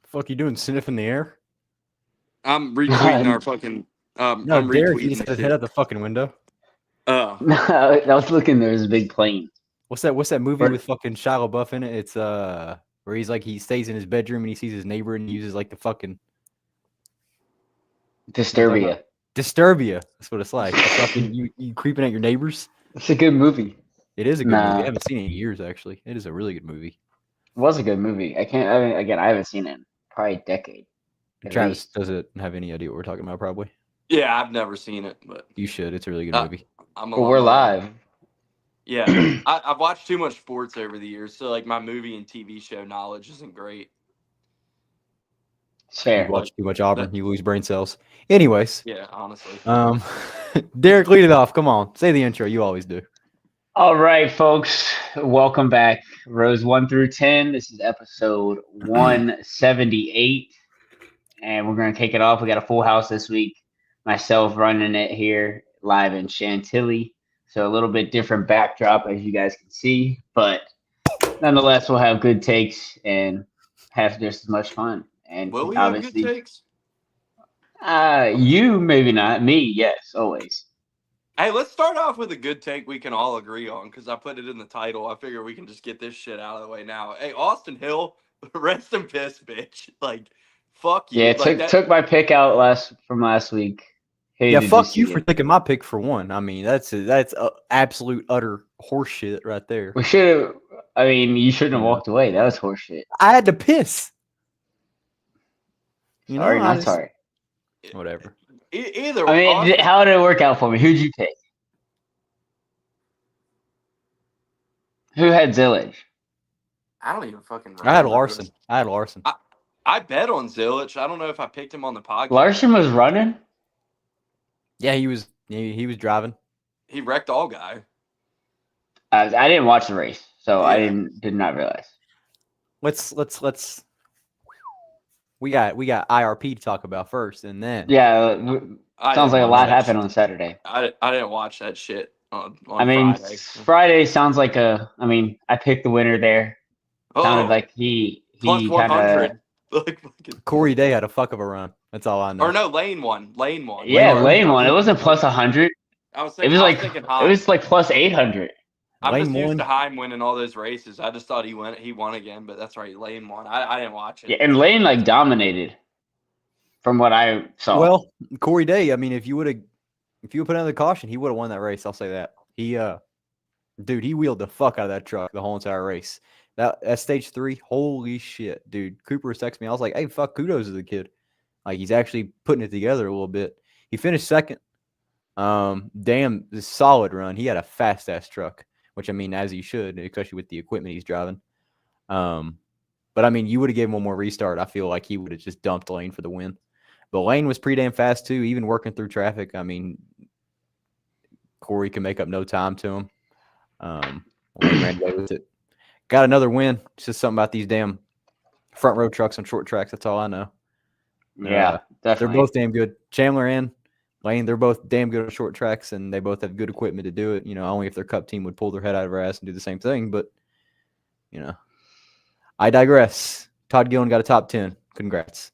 Fuck you doing? Sniffing the air? I'm retweeting our fucking. No, I'm Derek, he retweeting just had this his head shit. out the fucking window. Oh, No, I was looking. There's a big plane. What's that movie Or- with fucking Shia LaBeouf in it? It's where he's like he stays in his bedroom and he sees his neighbor and he uses like the fucking Disturbia. Disturbia. That's what it's like. The fucking you creeping at your neighbors. It's a good movie. It is a good movie. Nah. I haven't seen it in years actually. It is a really good movie. It was a good movie. I haven't seen it in probably a decade. at Travis least. doesn't have any idea what we're talking about. Probably yeah, I've never seen it, but you should. It's a really good movie. I'm. But we're live. Yeah, I've watched too much sports over the years, so like my movie and TV show knowledge isn't great. It's You fair. watch too much Auburn, you lose brain cells. Anyways, Yeah, honestly. Derek, lead it off. Come on, say the intro. You always do. All right, folks. Welcome back. Rows 1 through 10. This is episode 178. And we're going to kick it off. We got a full house this week. Myself running it here live in Chantilly. So a little bit different backdrop, as you guys can see. But nonetheless, we'll have good takes and have just as much fun. And Will we have good obviously, takes? you maybe not. Me, yes, always. Hey, let's start off with a good take we can all agree on because I put it in the title. I figure we can just get this shit out of the way now. Hey, Austin Hill, rest in piss, bitch. Like, fuck you. Yeah, Like, took my pick out from last week. Yeah, Hated fuck to see you for it. taking my pick for one. I mean, that's absolute utter horseshit right there. We should have. I mean, you shouldn't have walked away. That was horseshit. I had to piss. You Sorry, know, not sorry. Whatever. either. I mean, Austin, how did it work out for me? Who'd you pick? Who had Zilisch? I don't even fucking remember. I had Larson. I bet on Zilisch. I don't know if I picked him on the podcast. Larson was running. Yeah, he was driving. He wrecked all guy. I didn't watch the race, so I Yeah. did not realize. Let's. We got IRP to talk about first, and then Yeah, I sounds didn't like a watch lot that happened shit. on Saturday. I didn't watch that shit on I mean, Friday. Friday sounds like I picked the winner there. Sounded Oh, like he plus kind 100. of. Like fucking. Corey Day had a fuck of a run. That's all I know. Or no, Lane won. Yeah, won. Lane won. It wasn't plus 100. I was It thinking. was I like was thinking it Heim. was like plus 800. I'm Lane just used won. to Heim winning all those races. I just thought he won again, but that's right. Lane won. I didn't watch it. Yeah, and Lane like dominated from what I saw. Well, Corey Day. I mean, if you would put under the caution, he would have won that race. I'll say that. Dude, he wheeled the fuck out of that truck the whole entire race. That stage 3, holy shit, dude. Cooper was texting me. I was like, hey, fuck, kudos to the kid. Like, he's actually putting it together a little bit. He finished second. Damn, this solid run. He had a fast ass truck, which I mean, as he should, especially with the equipment he's driving. But I mean, you would have given him one more restart. I feel like he would have just dumped Lane for the win. But Lane was pretty damn fast too, even working through traffic. I mean, Corey can make up no time to him. Lane ran away with it. Got another win. It's just something about these damn front row trucks on short tracks. That's all I know. Yeah, definitely. They're both damn good. Chandler and Lane, they're both damn good on short tracks, and they both have good equipment to do it. You know, only if their cup team would pull their head out of their ass and do the same thing. But, you know, I digress. Todd Gillen got a top 10. Congrats.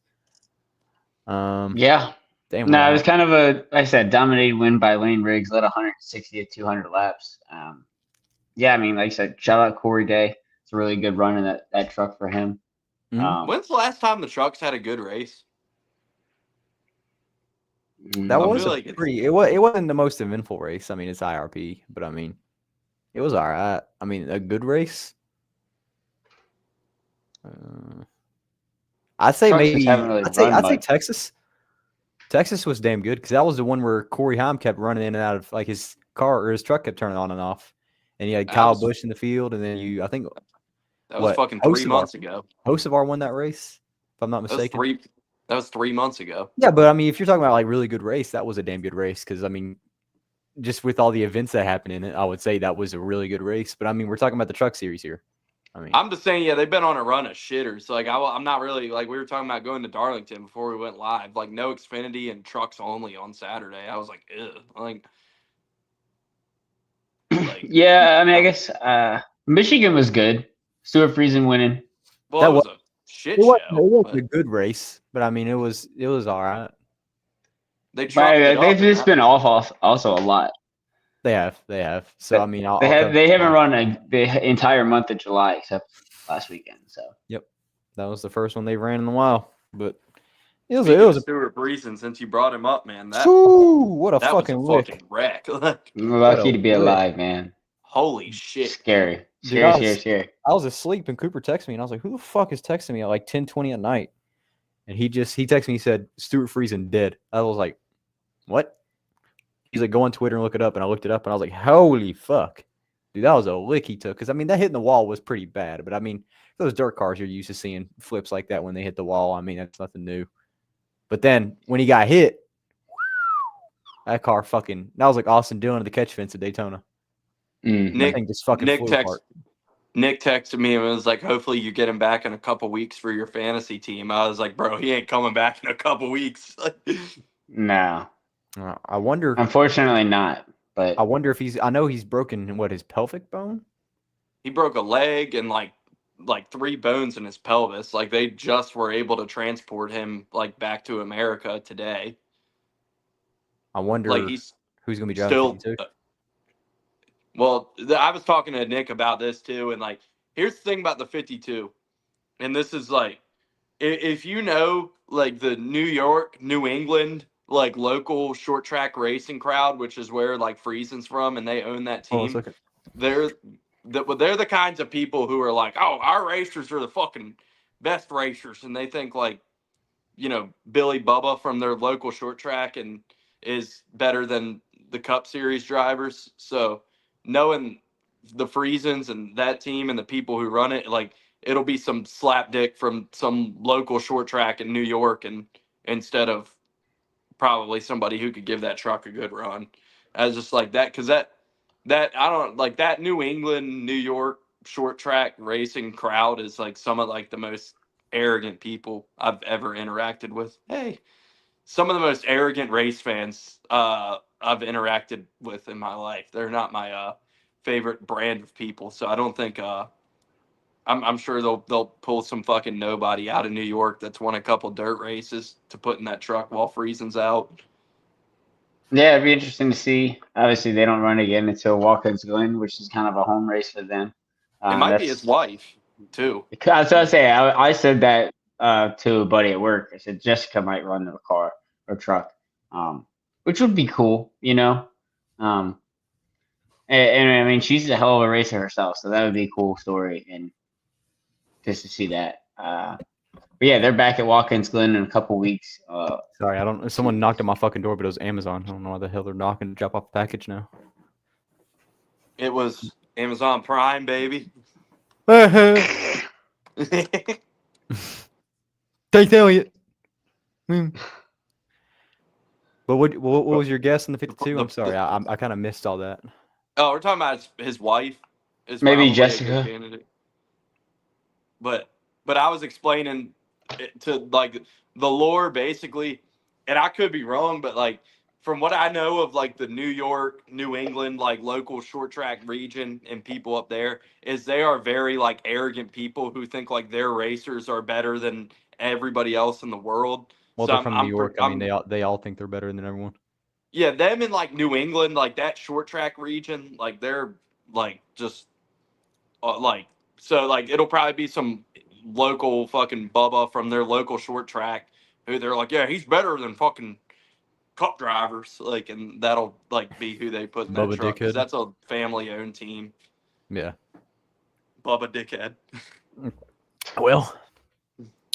Yeah. Damn. No, it was kind of like I said, dominated win by Lane Riggs, led 160 to 200 laps. Yeah, I mean, like I said, shout out Corey Day. It's a really good run in that truck for him. Mhm. When's the last time the trucks had a good race? That I was feel a like it's- pretty. It wasn't the most eventful race. I mean, it's IRP, but I mean, it was all right. I mean, a good race. I'd say Trucks just maybe. haven't really I'd say run much. Texas. Texas was damn good because that was the one where Corey Haim kept running in and out of like his car or his truck kept turning on and off, and you had That Kyle was- Busch in the field, and then I think That was What? fucking Host 3 of our- months ago. Hocevar won that race, if I'm not That was mistaken. That was 3 months ago. Yeah, but I mean, if you're talking about like really good race, that was a damn good race because I mean, just with all the events that happened in it, I would say that was a really good race. But I mean, we're talking about the truck series here. I mean, I'm just saying, yeah, they've been on a run of shitters. So, like, I'm not really like we were talking about going to Darlington before we went live. Like, no Xfinity and trucks only on Saturday. I was like, ugh. Like Yeah, I mean, I guess Michigan was good. Stuart Friesen winning. well, That it was shit It show. wasn't a good race, but I mean, it was all right. They trucked it They've up. just been off also a lot. They have. So I mean, They haven't run the entire month of July except last weekend. So yep, that was the first one they ran in a while. But it was Speaking a of Stuart Breezen, since you brought him up, man, that what a that fucking was a lick. fucking wreck. Like, lucky to be lick. alive, man. holy shit. Scary. Dude, Scary. I was asleep and Cooper texted me and I was like, who the fuck is texting me at like 10:20 at night? And he texted me, he said, Stuart Friesen dead. I was like, what? He's like, go on Twitter and look it up. And I looked it up and I was like, holy fuck. Dude, that was a lick he took. Because, I mean, that hitting the wall was pretty bad. But, I mean, those dirt cars, you're used to seeing flips like that when they hit the wall. I mean, that's nothing new. But then when he got hit, that car fucking, that was like Austin Dillon at the catch fence at Daytona. Mm-hmm. That thing just fucking flew apart. Nick texted me and was like, hopefully you get him back in a couple weeks for your fantasy team. I was like, bro, he ain't coming back in a couple weeks. No. I wonder. Unfortunately not. But I wonder if I know he's broken, his pelvic bone? He broke a leg and like 3 bones in his pelvis. Like they just were able to transport him like back to America today. I wonder like he's who's going to be driving still 52. I was talking to Nick about this too, and like here's the thing about the 52, and this is like if you know like the New York, New England like local short track racing crowd, which is where like Friesen's from, and they own that team. They're the kinds of people who are like, oh, our racers are the fucking best racers, and they think like, you know, Billy Bubba from their local short track and is better than the Cup Series drivers. So knowing the Friesens and that team and the people who run it, like it'll be some slapdick from some local short track in New York, and instead of probably somebody who could give that truck a good run. I was just like that because that I don't like that New England, New York short track racing crowd is like some of like the most arrogant people I've ever interacted with. Hey, some of the most arrogant race fans I've interacted with in my life. They're not my favorite brand of people, so I don't think I'm sure they'll pull some fucking nobody out of New York that's won a couple dirt races to put in that truck while Friesen's out. Yeah, it'd be interesting to see. Obviously, they don't run again until Watkins Glen, which is kind of a home race for them. It might be his wife too. That's what I say. I said that to a buddy at work. I said Jessica might run the car or truck, which would be cool, you know. And I mean, she's a hell of a racer herself, so that would be a cool story, and just to see that. But yeah, they're back at Watkins Glen in a couple weeks. Sorry, someone knocked at my fucking door, but it was Amazon. I don't know why the hell they're knocking to drop off the package now. It was Amazon Prime, baby. Take Elliot. But what was your guess in the 52? I'm sorry, I kind of missed all that. Oh, we're talking about his wife. Is maybe probably a Jessica. good candidate. But I was explaining it to like the lore basically, and I could be wrong, but like from what I know of like the New York, New England, like local short track region and people up there, is they are very like arrogant people who think like their racers are better than everybody else in the world. Well, So they're from New York. I mean, they all think they're better than everyone. Yeah, them in like New England, like that short track region, like they're like just like so like it'll probably be some local fucking Bubba from their local short track who they're like, yeah, he's better than fucking Cup drivers, like, and that'll like be who they put in that Bubba truck because Dickhead. that's a family-owned team. Yeah. Bubba Dickhead. Well,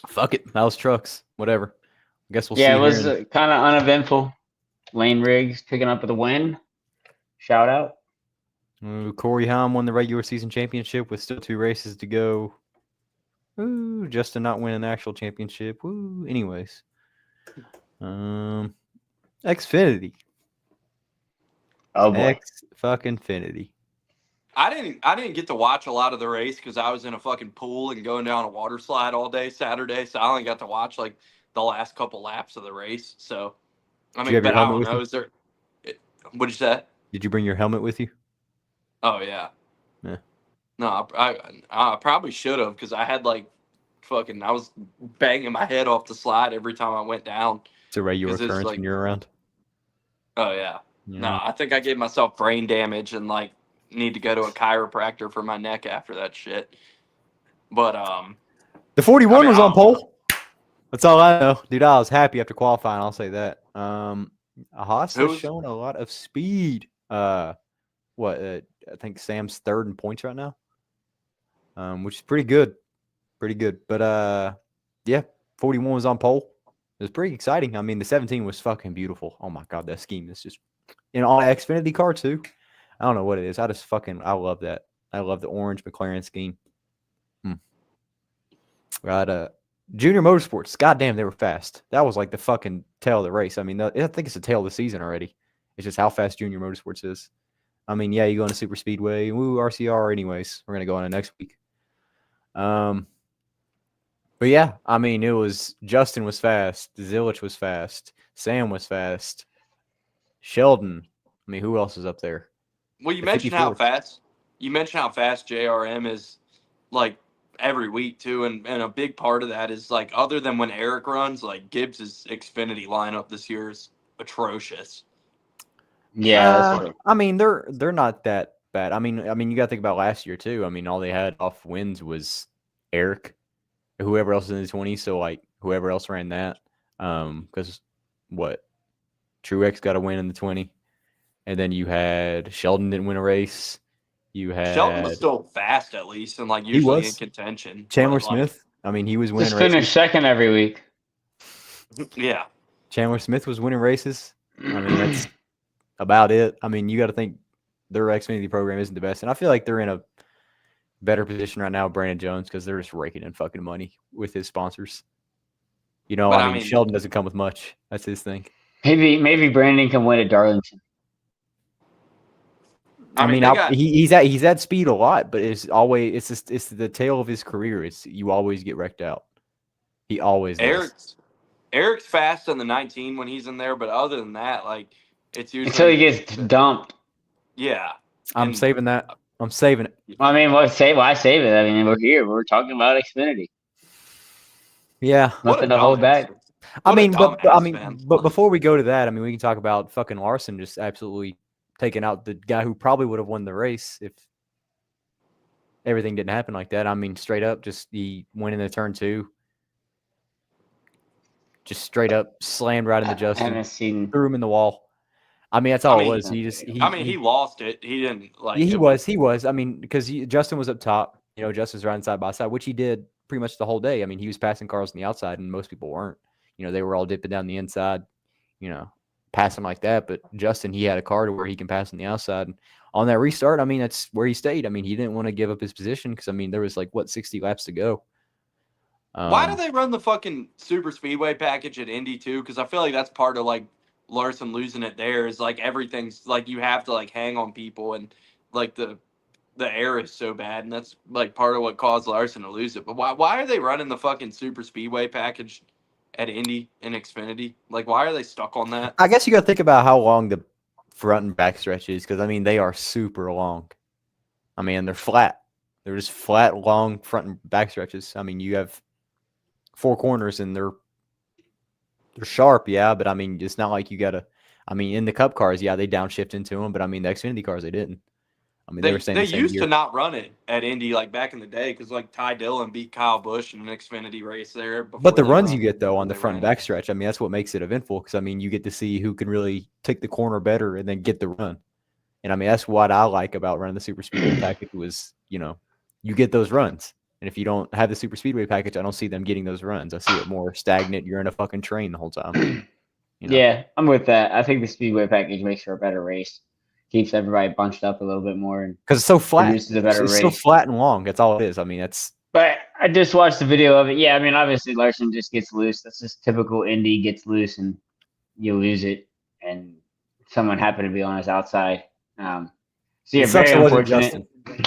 fuck it. That was trucks. Whatever. I guess we'll see. Yeah, it was kind of uneventful. Lane Riggs picking up the win. Shout out. Corey Haim won the regular season championship with still 2 races to go. Ooh, just to not win an actual championship. Woo. Anyways. Xfinity. Oh boy. X-fucking-finity. I didn't get to watch a lot of the race because I was in a fucking pool and going down a water slide all day Saturday, so I only got to watch like the last couple laps of the race. So I mean, but I don't know. Is there? What'd you say? Did you bring your helmet with you? Oh yeah. Yeah. No, I probably should have because I had like I was banging my head off the slide every time I went down. It's a regular 'Cause it's occurrence like- when you're around. Oh yeah. Yeah. No, I think I gave myself brain damage and like need to go to a chiropractor for my neck after that shit. But The 41 I mean, was I on don't pole. That's all I know, dude. I was happy after qualifying. I'll say that. Haas has shown a lot of speed. I think Sam's third in points right now, which is pretty good. Pretty good. But yeah, 41 was on pole. It was pretty exciting. I mean, the 17 was fucking beautiful. Oh my god, that scheme is just on an Xfinity car too. I don't know what it is. I love that. I love the orange McLaren scheme. Right, Junior Motorsports. Goddamn, they were fast. That was like the fucking tail of the race. I mean, I think it's the tail of the season already. It's just how fast Junior Motorsports is. I mean, yeah, you go on a super speedway. Woo, RCR. Anyways, we're gonna go on it next week. But yeah, I mean, it was Justin was fast. Zilisch was fast. Sam was fast. Sheldon. I mean, who else is up there? well, you The mentioned how 54. fast JRM is like every week too, and a big part of that is like other than when Aric runs, like Gibbs's Xfinity lineup this year is atrocious. Yeah, that's true. I mean, they're not that bad. I mean, you got to think about last year too. I mean, all they had off wins was Aric, whoever else is in the 20s. So like whoever else ran that, because Truex got a win in the 20, and then you had Sheldon didn't win a race. You had Sheldon was still fast at least, and like usually in was. contention. Chandler but, like, Smith. I mean, he was winning Just races. finish second every week. Yeah. Chandler Smith was winning races. I mean, that's about it. I mean, you got to think their Xfinity program isn't the best, and I feel like they're in a better position right now, Brandon Jones, because they're just raking in fucking money with his sponsors. You know, But, I I mean, mean- Sheldon doesn't come with much. That's his thing. Maybe Brandon can win at Darlington. I mean, they got- he's at speed a lot, but it's the tail of his career. You always get wrecked out. He always does. Eric's fast on the 19 when he's in there, but other than that, like it's usually Until he gets dumped. Yeah. I'm And- saving that. I'm saving it. I mean, why save it? I mean, we're here. We're talking about Xfinity. Yeah. What a Nothing to hold dumbass. back. I What a mean, dumbass, man. but before we go to that, I mean, we can talk about fucking Larson just absolutely taking out the guy who probably would have won the race if everything didn't happen like that. I mean, straight up, just he went into turn 2, just straight up slammed right into I Justin, haven't seen. threw him in the wall. I mean, that's all it was. He lost it. He didn't like. Yeah, he it was. I mean, because Justin was up top. You know, Justin's riding side by side, which he did pretty much the whole day. I mean, he was passing cars on the outside, and most people weren't. You know, they were all dipping down the inside, you know, passing like that. But Justin, he had a car to where he can pass on the outside. And on that restart, I mean, that's where he stayed. I mean, he didn't want to give up his position because, I mean, there was like, 60 laps to go. Why do they run the fucking super speedway package at Indy too? Because I feel like that's part of like Larson losing it there is like everything's like you have to like hang on people and like the air is so bad and that's like part of what caused Larson to lose it. But why are they running the fucking super speedway package at Indy and Xfinity? Like why are they stuck on that? I guess you got to think about how long the front and back stretch is because, I mean, they are super long. I mean, they're flat. They're just flat, long front and back stretches. I mean, you have 4 corners and they're sharp, yeah, but I mean, it's not like you got to. I mean, in the Cup cars, yeah, they downshift into them, but I mean, the Xfinity cars, they didn't. I mean, they were saying they the same used year. to not run it at Indy like back in the day because like Ty Dillon beat Kyle Busch in an Xfinity race there. But the before they runs run- you get, though, on the they front and ran it. back stretch, I mean, that's what makes it eventful because, I mean, you get to see who can really take the corner better and then get the run. And, I mean, that's what I like about running the Super Speedway package was, you know, you get those runs. And if you don't have the Super Speedway package, I don't see them getting those runs. I see it more stagnant. You're in a fucking train the whole time. You know? Yeah, I'm with that. I think the Speedway package makes for a better race. Keeps everybody bunched up a little bit more and Because it's so flat. produces a better It's race. so flat and long. That's all it is. I mean, that's But I just watched the video of it. Yeah, I mean, obviously Larson just gets loose. That's just typical Indy, gets loose and you lose it. And someone happened to be on his outside. So yeah, it sucks very it wasn't unfortunate. Justin.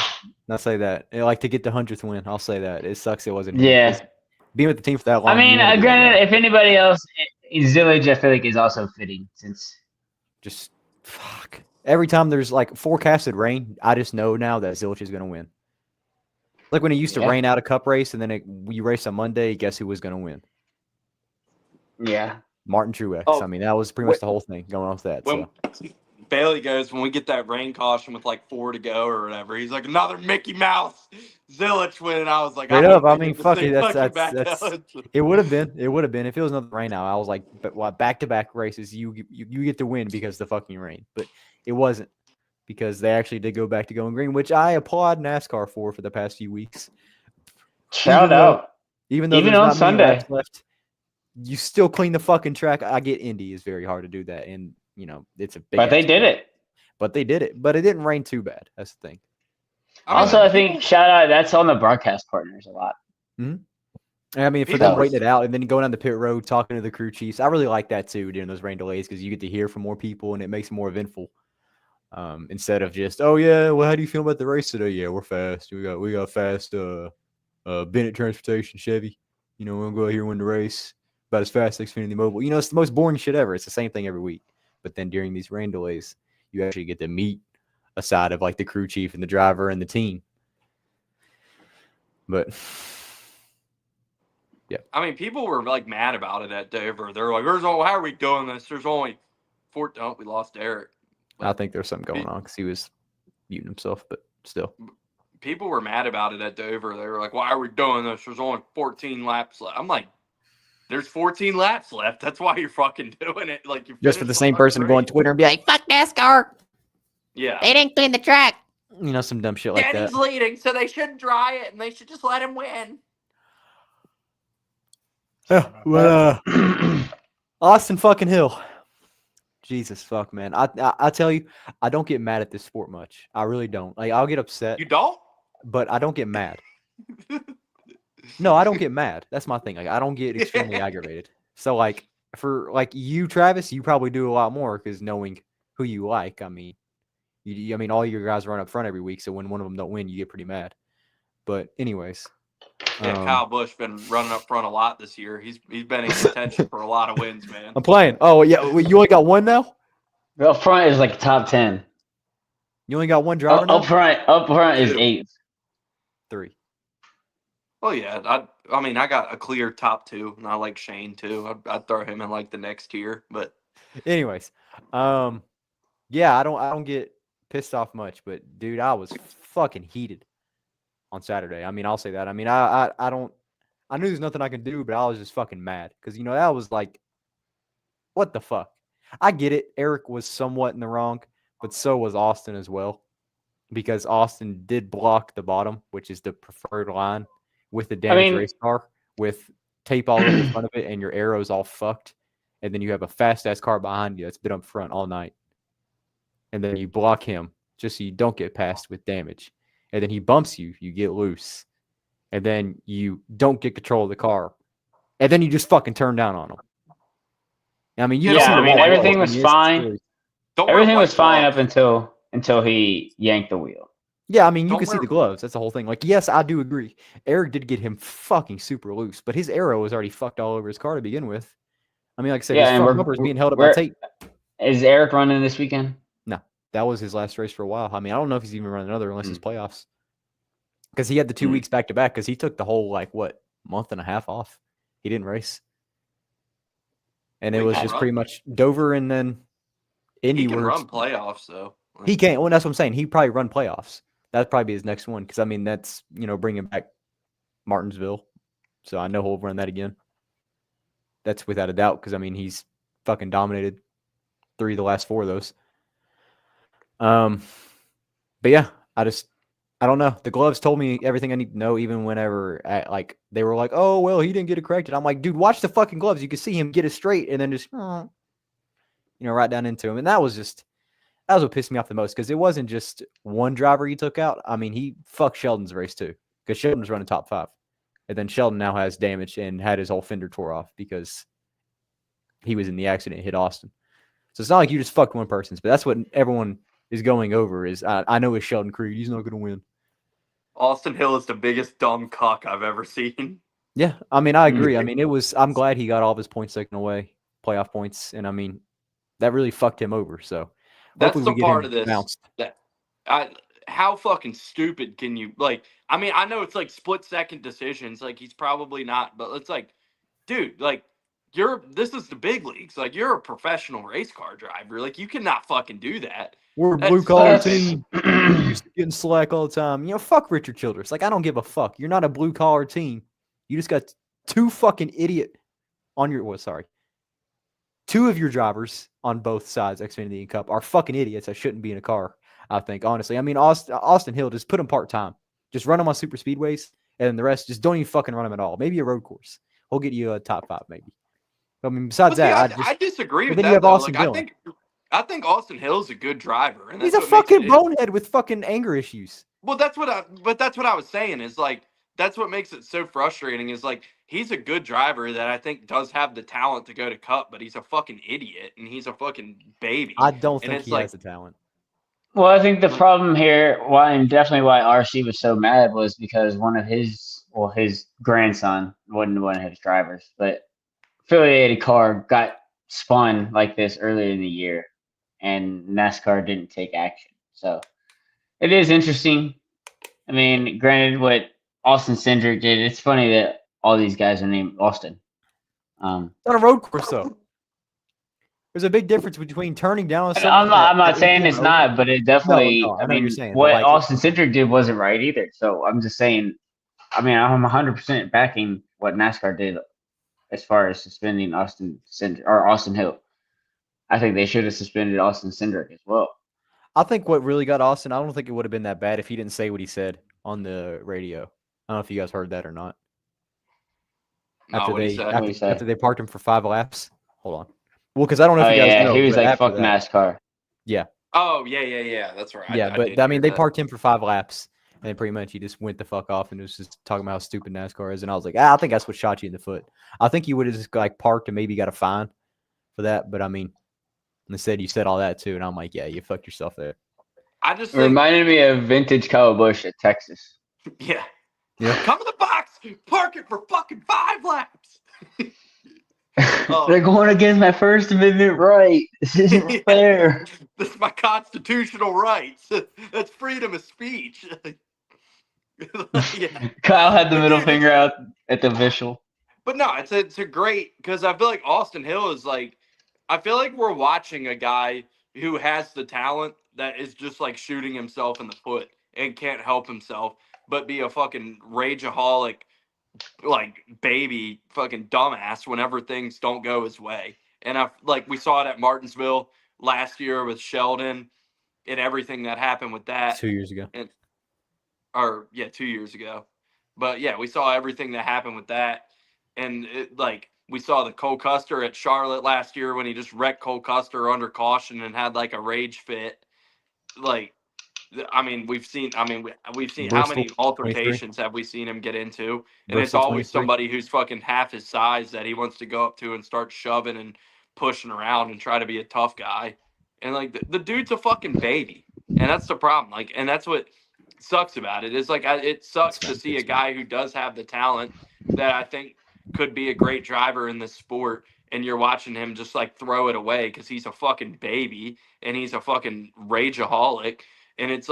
I'll say that. Like to get the 100th win. I'll say that. It sucks it wasn't him. Yeah. 'Cause being with the team for that long. I mean, you wanna be that granted, guy. if anybody else, Zilisch, I feel like is also fitting since Just fuck. Every time there's like forecasted rain, I just know now that Zilisch is going to win. Like when it used to Yeah. rain out a cup race, and then you race on Monday. Guess who was going to win? Yeah. Martin Truex. Oh, I mean, that was pretty much the whole thing going on with that. When Bailey goes, when we get that rain caution with like 4 to go or whatever, he's like, another Mickey Mouse Zilisch win. And I was like, Straight I up, hope I they mean, get the fuck same it. fucking That's back. it would have been. It would have been if it was another rain out. I was like, but back-to-back races, you get to win because of the fucking rain. But it wasn't because they actually did go back to going green, which I applaud NASCAR for the past few weeks. Shout out. Even though Even there's on not many Sunday. laps left, you still clean the fucking track. I get Indy is very hard to do that, and it's a big. But they did it. But they did it. But it didn't rain too bad. That's the thing. Also, I think shout out. That's on the broadcast partners a lot. Mm-hmm. I mean, for them waiting it out and then going down the pit road, talking to the crew chiefs, I really like that too during those rain delays because you get to hear from more people and it makes it more eventful. Instead of just, oh yeah, well, how do you feel about the race today? Yeah, we're fast. We got fast. Bennett Transportation Chevy. We'll go out here and win the race. About as fast as Xfinity Mobile. It's the most boring shit ever. It's the same thing every week. But then during these rain delays, you actually get to meet a side of like the crew chief and the driver and the team. But yeah, I mean, people were like mad about it at Dover. They're like, how are we doing this? There's only 4. Oh, we lost Aric. But I think there's something going on because he was muting himself, but still. People were mad about it at Dover. They were like, why are we doing this? There's only 14 laps left. I'm like, there's 14 laps left. That's why you're fucking doing it. Like, you just for the same person to go on Twitter and be like, fuck NASCAR. Yeah. They didn't clean the track. Some dumb shit like Danny's that. leading, so they shouldn't dry it, and they should just let him win. Yeah, well, Austin fucking Hill. Jesus fuck, man. I tell you, I don't get mad at this sport much. I really don't. Like, I'll get upset. You don't? But I don't get mad. No, I don't get mad. That's my thing. Like, I don't get extremely aggravated. So, like, for like you, Travis, you probably do a lot more because knowing who you like. I mean, all your guys run up front every week, so when one of them don't win, you get pretty mad. But anyways, yeah, Kyle Busch been running up front a lot this year. He's been in contention for a lot of wins, man. I'm playing. Oh yeah, you only got one now. Up front is like top 10. You only got one driver now? Up front is 8th. 3. Oh yeah, I mean, I got a clear top 2, and I like Shane too. I'd throw him in like the next tier, but anyways, yeah, I don't get pissed off much, but dude, I was fucking heated on Saturday. I mean, I'll say that. I mean, I knew there's nothing I can do, but I was just fucking mad because that was like, what the fuck? I get it. Aric was somewhat in the wrong, but so was Austin as well, because Austin did block the bottom, which is the preferred line, with the damaged race car with tape all over the front of it, and your arrow's all fucked, and then you have a fast ass car behind you that's been up front all night. And then you block him just so you don't get passed with damage. And then he bumps you, you get loose. And then you don't get control of the car. And then you just fucking turn down on him. I mean, everything was fine. Everything was fine up until he yanked the wheel. Yeah, I mean, you can see the gloves. That's the whole thing. Like, yes, I do agree. Aric did get him fucking super loose, but his arrow was already fucked all over his car to begin with. I mean, like I said, his front bumper is being held up by tape. Is Aric running this weekend? That was his last race for a while. I mean, I don't know if he's even running another unless it's playoffs. Because he had the 2 weeks back to back because he took the whole, month and a half off. He didn't race. And it was just pretty much Dover and then Indy. He can run playoffs, though. He can't. Well, that's what I'm saying. He'd probably run playoffs. That'd probably be his next one because, I mean, that's, bringing back Martinsville. So I know he'll run that again. That's without a doubt because, I mean, he's fucking dominated 3 of the last 4 of those. But yeah, I don't know. The gloves told me everything I need to know, even whenever they were like, oh, well, he didn't get it corrected. I'm like, dude, watch the fucking gloves. You can see him get it straight and then just, right down into him. And that was what pissed me off the most because it wasn't just one driver he took out. I mean, he fucked Sheldon's race too because Sheldon was running top 5. And then Sheldon now has damage and had his whole fender tore off because he was in the accident, hit Austin. So it's not like you just fucked one person's, but that's what everyone is going over is I know it's Sheldon Creed. He's not going to win. Austin Hill is the biggest dumb cuck I've ever seen. Yeah, I mean, I agree. I mean, I'm glad he got all of his points taken away, playoff points, and I mean, that really fucked him over. So that's the part of this how fucking stupid can you like? I mean, I know it's like split-second decisions. Like he's probably not, but it's like, dude, like this is the big leagues. Like you're a professional race car driver. Like you cannot fucking do that. We're a That's blue collar stupid. team. We're used to getting slack all the time. Fuck Richard Childress. Like I don't give a fuck. You're not a blue collar team. You just got two fucking idiot on your. Well, sorry. Two of your drivers on both sides, Xfinity and Cup, are fucking idiots that shouldn't be in a car. I think, honestly. I mean, Austin Hill, just put him part time. Just run him on super speedways, and the rest just don't even fucking run him at all. Maybe a road course. He'll get you a top 5, maybe. I mean, besides But see, that, I disagree but with then you that have though. Austin Like Dillon. I think Austin Hill's a good driver, and He's that's a what makes fucking it. bonehead with fucking anger issues. Well, that's what I was saying is like that's what makes it so frustrating is like he's a good driver that I think does have the talent to go to Cup, but he's a fucking idiot and he's a fucking baby. I don't And think it's he like, has the talent. Well, I think the problem here, and definitely why RC was so mad was because one of his grandson wasn't one of his drivers, but affiliated car got spun like this earlier in the year, and NASCAR didn't take action. So it is interesting. I mean, granted, what Austin Cindric did, it's funny that all these guys are named Austin. It's not a road course, though. There's a big difference between turning down someone. I'm not saying it's not, but it definitely. No, I know what you're saying, but what like, Austin Cindric did wasn't right either. So I'm just saying. I mean, I'm 100% backing what NASCAR did as far as suspending Austin Hill. I think they should have suspended Austin Cindric as well. I think what really got Austin, I don't think it would have been that bad if he didn't say what he said on the radio. I don't know if you guys heard that or not. After they parked him for 5 laps. Hold on. Well, because I don't know if you guys know. He was like, "Fuck that, NASCAR." Yeah. Oh yeah. That's right. Yeah, I mean, they parked him for 5 laps, and then pretty much he just went the fuck off and was just talking about how stupid NASCAR is. And I was like, I think that's what shot you in the foot. I think you would have just like parked and maybe got a fine for that. But I mean, instead you said all that too, and I'm like, yeah, you fucked yourself there. It reminded me of vintage Kyle Busch at Texas. Yeah. Come to the box, park it for fucking 5 laps. They're going against my First Amendment right. This isn't fair. This is my constitutional rights. That's freedom of speech. Kyle had the middle finger out at the official. But no, it's a great because I feel like Austin Hill is like I feel like we're watching a guy who has the talent that is just like shooting himself in the foot and can't help himself but be a fucking rageaholic like baby fucking dumbass whenever things don't go his way. And we saw it at Martinsville last year with Sheldon and everything that happened with that 2 years ago. 2 years ago. But yeah, we saw everything that happened with that. And we saw the Cole Custer at Charlotte last year when he just wrecked Cole Custer under caution and had like a rage fit. We've seen how many altercations 23. Have we seen him get into? And Bristol, it's always 23. Somebody who's fucking half his size that he wants to go up to and start shoving and pushing around and try to be a tough guy. And the dude's a fucking baby. And that's the problem. And that's what sucks about it. Is it sucks to see a guy who does have the talent that I think could be a great driver in this sport. And you're watching him just throw it away because he's a fucking baby and he's a fucking rageaholic. And it's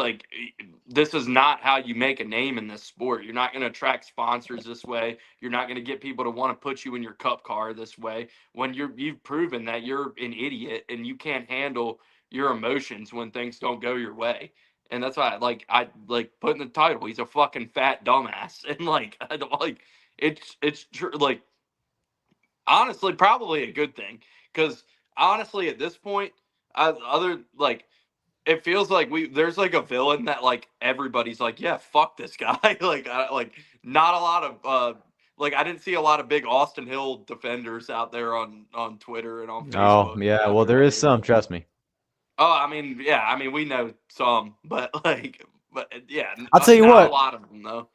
this is not how you make a name in this sport. You're not going to attract sponsors this way. You're not going to get people to want to put you in your cup car this way when you've proven that you're an idiot and you can't handle your emotions when things don't go your way. And that's why I put in the title. He's a fucking fat dumbass. And it's true. Honestly, probably a good thing because honestly, at this point, it feels like there's a villain that everybody's yeah, fuck this guy. Not a lot of I didn't see a lot of big Austin Hill defenders out there on Twitter and on Facebook. Oh yeah, well there is some, trust me. Oh, I mean we know some, but yeah, I'll tell you not what, a lot of them though.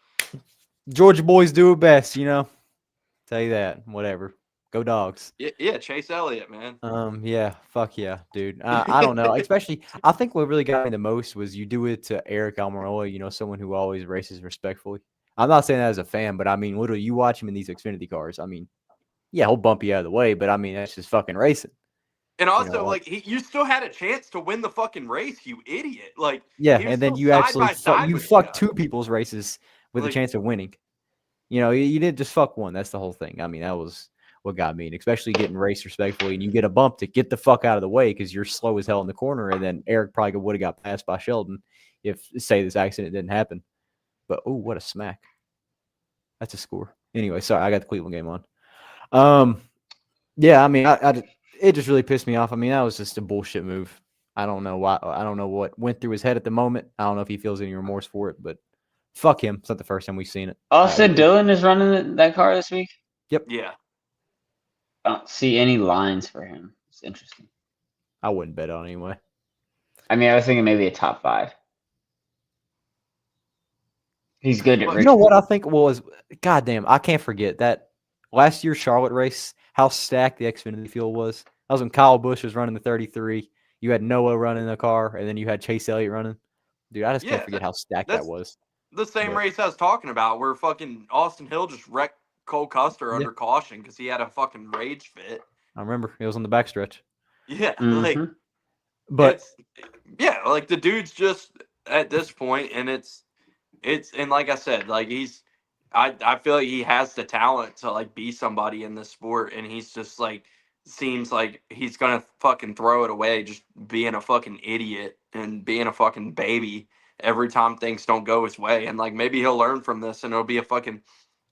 Georgia boys do it best, Tell you that, whatever. Go Dogs. Yeah, Chase Elliott, man. Yeah, fuck yeah, dude. I don't know. Especially, I think what really got me the most was you do it to Aric Almirola, someone who always races respectfully. I'm not saying that as a fan, but I mean, literally, you watch him in these Xfinity cars. I mean, yeah, he'll bump you out of the way, but I mean, that's just fucking racing. And also, know, like, you still had a chance to win the fucking race, you idiot. Like, yeah, he was and then still you side actually by side you with you fucked guys. 2 people's races with a Like, chance of winning. You know, you didn't just fuck one. That's the whole thing. I mean, that was what got me, and especially getting raced respectfully, and you get a bump to get the fuck out of the way because you're slow as hell in the corner, and then Aric probably would have got passed by Sheldon if, say, this accident didn't happen. But, oh, what a smack. That's a score. Anyway, sorry, I got the Cleveland game on. Yeah, I mean, it just really pissed me off. I mean, that was just a bullshit move. I don't know why. I don't know what went through his head at the moment. I don't know if he feels any remorse for it, but fuck him. It's not the first time we've seen it. Austin Dillon is running that car this week. Yep. yeah. I don't see any lines for him. It's interesting. I wouldn't bet on anyway. I mean, I was thinking maybe a top 5. He's good at Well, Richmond. You know what I think was, goddamn, I can't forget that last year's Charlotte race, how stacked the Xfinity field was. That was when Kyle Busch was running the 33. You had Noah running the car, and then you had Chase Elliott running. Dude, I just can't forget how stacked that that's was. the same But- race I was talking about where fucking Austin Hill just wrecked Cole Custer under caution because he had a fucking rage fit. I remember it was on the backstretch. Yeah, Mhm. like, But yeah, like the dude's just at this point, and it's and like I said, like I feel like he has the talent to like be somebody in this sport, and he's just like seems like he's gonna fucking throw it away, just being a fucking idiot and being a fucking baby every time things don't go his way, and like maybe he'll learn from this, and it'll be a fucking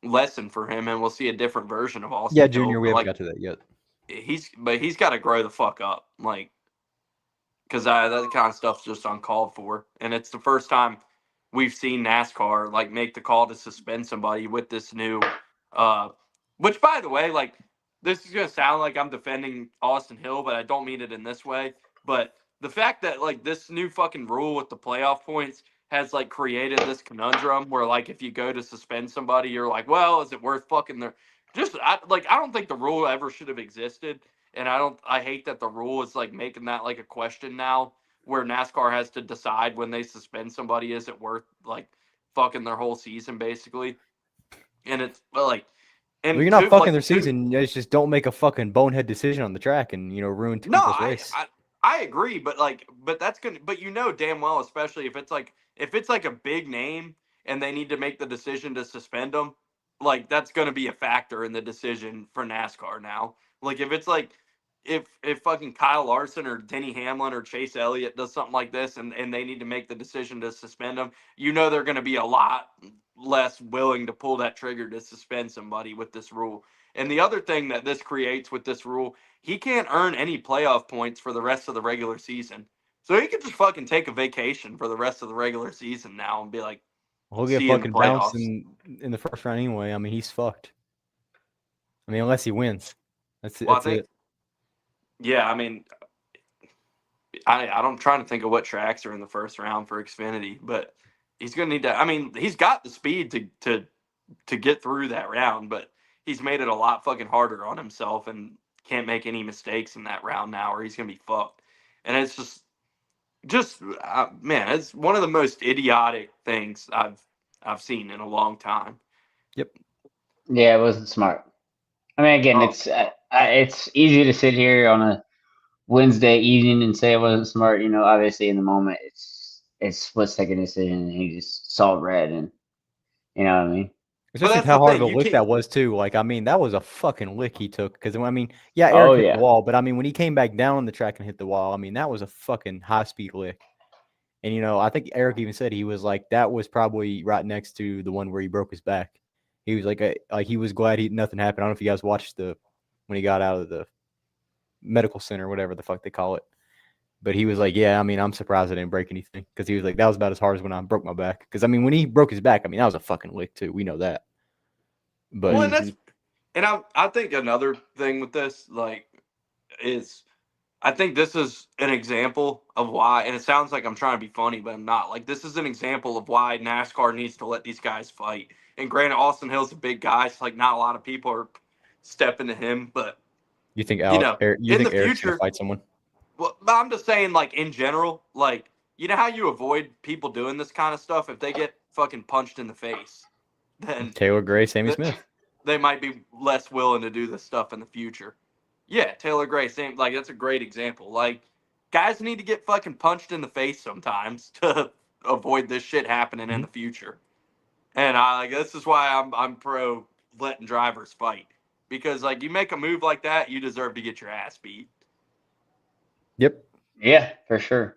lesson for him, and we'll see a different version of Austin. yeah, Hill. Junior, we But, haven't like got to that yet. he's got to grow the fuck up, like, because that kind of stuff's just uncalled for, and it's the first time we've seen NASCAR like make the call to suspend somebody with this new, which by the way, like this is gonna sound like I'm defending Austin Hill, but I don't mean it in this way. But the fact that like this new fucking rule with the playoff points has like created this conundrum where like if you go to suspend somebody, you're like, well, is it worth fucking their? I don't think the rule ever should have existed, and I hate that the rule is like making that like a question now where NASCAR has to decide when they suspend somebody, is it worth like fucking their whole season basically? And it's like, and Well, you're not fucking like, their season. It's just don't make a fucking bonehead decision on the track and ruin two No, people's race. I agree, but like, but that's gonna, but damn well, especially if it's like a big name and they need to make the decision to suspend them, like that's gonna be a factor in the decision for NASCAR now. Like if it's like if fucking Kyle Larson or Denny Hamlin or Chase Elliott does something like this and they need to make the decision to suspend them, they're gonna be a lot less willing to pull that trigger to suspend somebody with this rule. And the other thing that this creates with this rule, he can't earn any playoff points for the rest of the regular season. So he could just fucking take a vacation for the rest of the regular season now and be like, He'll get see you in the fucking bounced playoffs. in the first round anyway. I mean, he's fucked. I mean, unless he wins. That's Well, that's it. Yeah, I mean, I'm trying to think of what tracks are in the first round for Xfinity, but he's gonna need to. I mean, he's got the speed to get through that round, but he's made it a lot fucking harder on himself and can't make any mistakes in that round now, or he's gonna be fucked. And it's just man, it's one of the most idiotic things I've seen in a long time. Yep. Yeah, it wasn't smart. I mean, again, it's easy to sit here on a Wednesday evening and say it wasn't smart. Obviously in the moment it's split second decision, and he just saw red, and you know what I mean. Especially that's how the hard of thing, a you lick can't. that was too. Like, I mean, that was a fucking lick he took. Because I mean, yeah, Oh, Aric hit yeah. the wall, but I mean, when he came back down on the track and hit the wall, I mean, that was a fucking high speed lick. And I think Aric even said he was like that was probably right next to the one where he broke his back. He was like he was glad nothing happened. I don't know if you guys watched when he got out of the medical center, whatever the fuck they call it. But he was like, yeah, I mean, I'm surprised I didn't break anything, because he was like, that was about as hard as when I broke my back. Because I mean, when he broke his back, I mean, that was a fucking lick too. We know that. But Well, and I think another thing with this like is I think this is an example of why, and it sounds like I'm trying to be funny, but I'm not. Like, this is an example of why NASCAR needs to let these guys fight. And granted, Austin Hill's a big guy, so like not a lot of people are stepping to him. But you think you know, you in think the Eric's gonna future, fight someone? well, but I'm just saying, like in general, like you know how you avoid people doing this kind of stuff if they get fucking punched in the face, then Taylor Gray, Sammy Smith. they might be less willing to do this stuff in the future. Yeah, Taylor Gray, same. Like that's a great example. Like guys need to get fucking punched in the face sometimes to avoid this shit happening in the future. And this is why I'm pro letting drivers fight, because like you make a move like that, you deserve to get your ass beat. Yep. Yeah, for sure.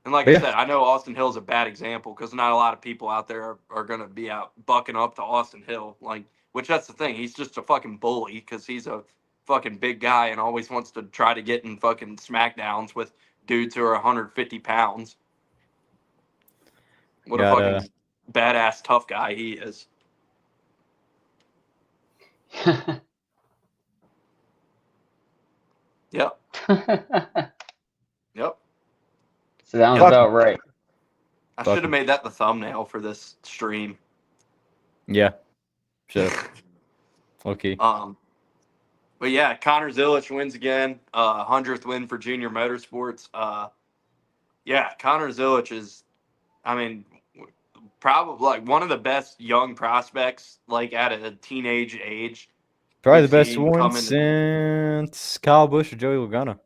And like I said, I know Austin Hill's a bad example because not a lot of people out there are going to be out bucking up to Austin Hill. Like, which that's the thing. He's just a fucking bully because he's a fucking big guy and always wants to try to get in fucking smackdowns with dudes who are 150 pounds. What a fucking badass tough guy he is. Yep. Yep. Sounds about right. I should have made that the thumbnail for this stream. Yeah. Should have. Okay. But yeah, Connor Zilisch wins again. 100th win for Junior Motorsports. Yeah, Connor Zilisch is, I mean, probably like one of the best young prospects, like at a teenage age. Probably the best one since Kyle Busch or Joey Logano.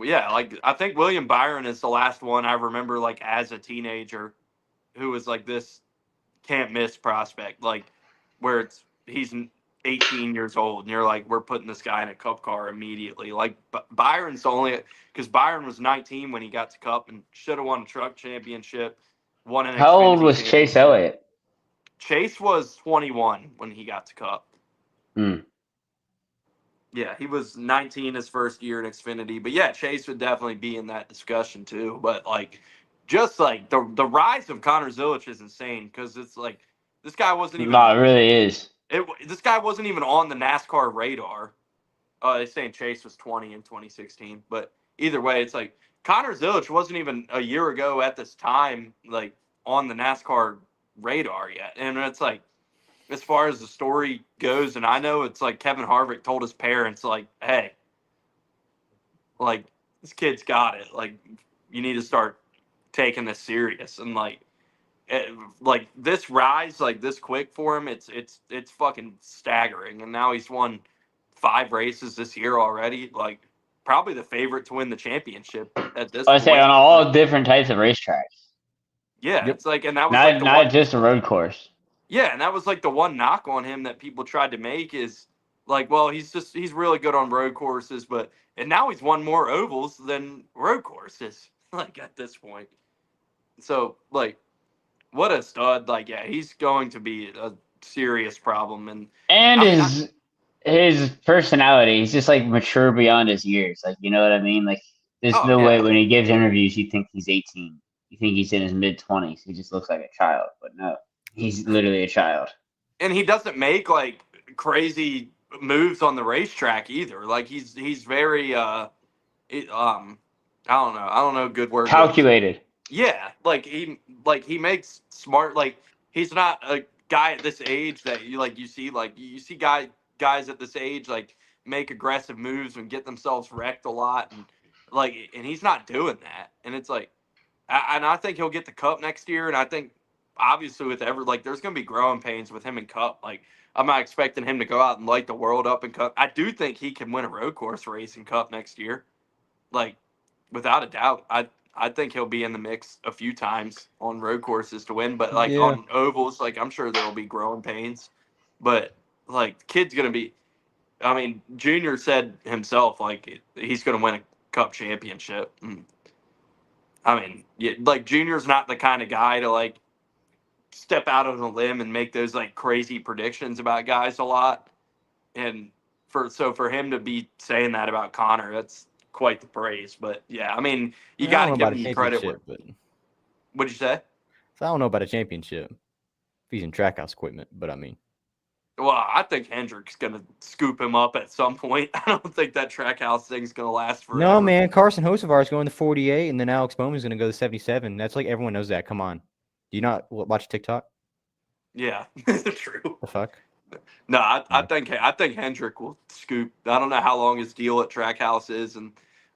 Yeah, like I think William Byron is the last one I remember like as a teenager who was like this can't miss prospect, like where he's 18 years old and you're like, we're putting this guy in a Cup car immediately. Like Byron's the only, because Byron was 19 when he got to Cup and should have won a truck championship, won an How old Xfinity was Chase Elliott? Chase was 21 when he got to Cup. Yeah, he was 19 his first year in Xfinity. But yeah, Chase would definitely be in that discussion too. But like, just like the rise of Connor Zilisch is insane because it's like this guy wasn't even. No, it really is. This guy wasn't even on the NASCAR radar. They're saying Chase was 20 in 2016, but either way, it's like Connor Zilisch wasn't even a year ago at this time like on the NASCAR radar yet, and it's like as far as the story goes, and I know it's like Kevin Harvick told his parents like, "Hey, like this kid's got it. Like you need to start taking this serious." And like this rise like this quick for him, it's fucking staggering. And now he's won 5 races this year already. Like probably the favorite to win the championship at this point. I say on all different types of racetracks. Yeah, it's like, and that was not just a road course. Yeah, and that was like the one knock on him that people tried to make is like, well, he's really good on road courses, and now he's won more ovals than road courses, like at this point. So like, what a stud! Like, yeah, he's going to be a serious problem, and his personality, he's just like mature beyond his years. Like, you know what I mean? Like, there's no way when he gives interviews you think he's 18. You think he's in his mid-20s. He just looks like a child, but no. He's literally a child. And he doesn't make like crazy moves on the racetrack either. Like he's very I don't know good word. Calculated. Yeah, like he makes smart, like he's not a guy at this age that you see guys at this age like make aggressive moves and get themselves wrecked a lot, and he's not doing that. And it's like and I think he'll get the Cup next year, and I think obviously with there's going to be growing pains with him in Cup. Like I'm not expecting him to go out and light the world up in Cup. I do think he can win a road course race in Cup next year. Like without a doubt. I think he'll be in the mix a few times on road courses to win, but on ovals, like I'm sure there'll be growing pains. But like the kid's going to be, I mean, Junior said himself like he's going to win a Cup championship. I mean, like Junior's not the kind of guy to like step out on a limb and make those like crazy predictions about guys a lot. And for him to be saying that about Connor, that's quite the praise. But yeah, I mean, you got to give him credit. What'd you say? So I don't know about a championship if he's in Trackhouse equipment, but I mean. Well, I think Hendrick's going to scoop him up at some point. I don't think that Trackhouse thing's going to last forever. No, man. Carson Hocevar is going to 48, and then Alex Bowman's going to go to 77. That's like everyone knows that. Come on. Do you not watch TikTok? Yeah, true. The fuck? No, I think Hendrick will scoop. I don't know how long his deal at Trackhouse is and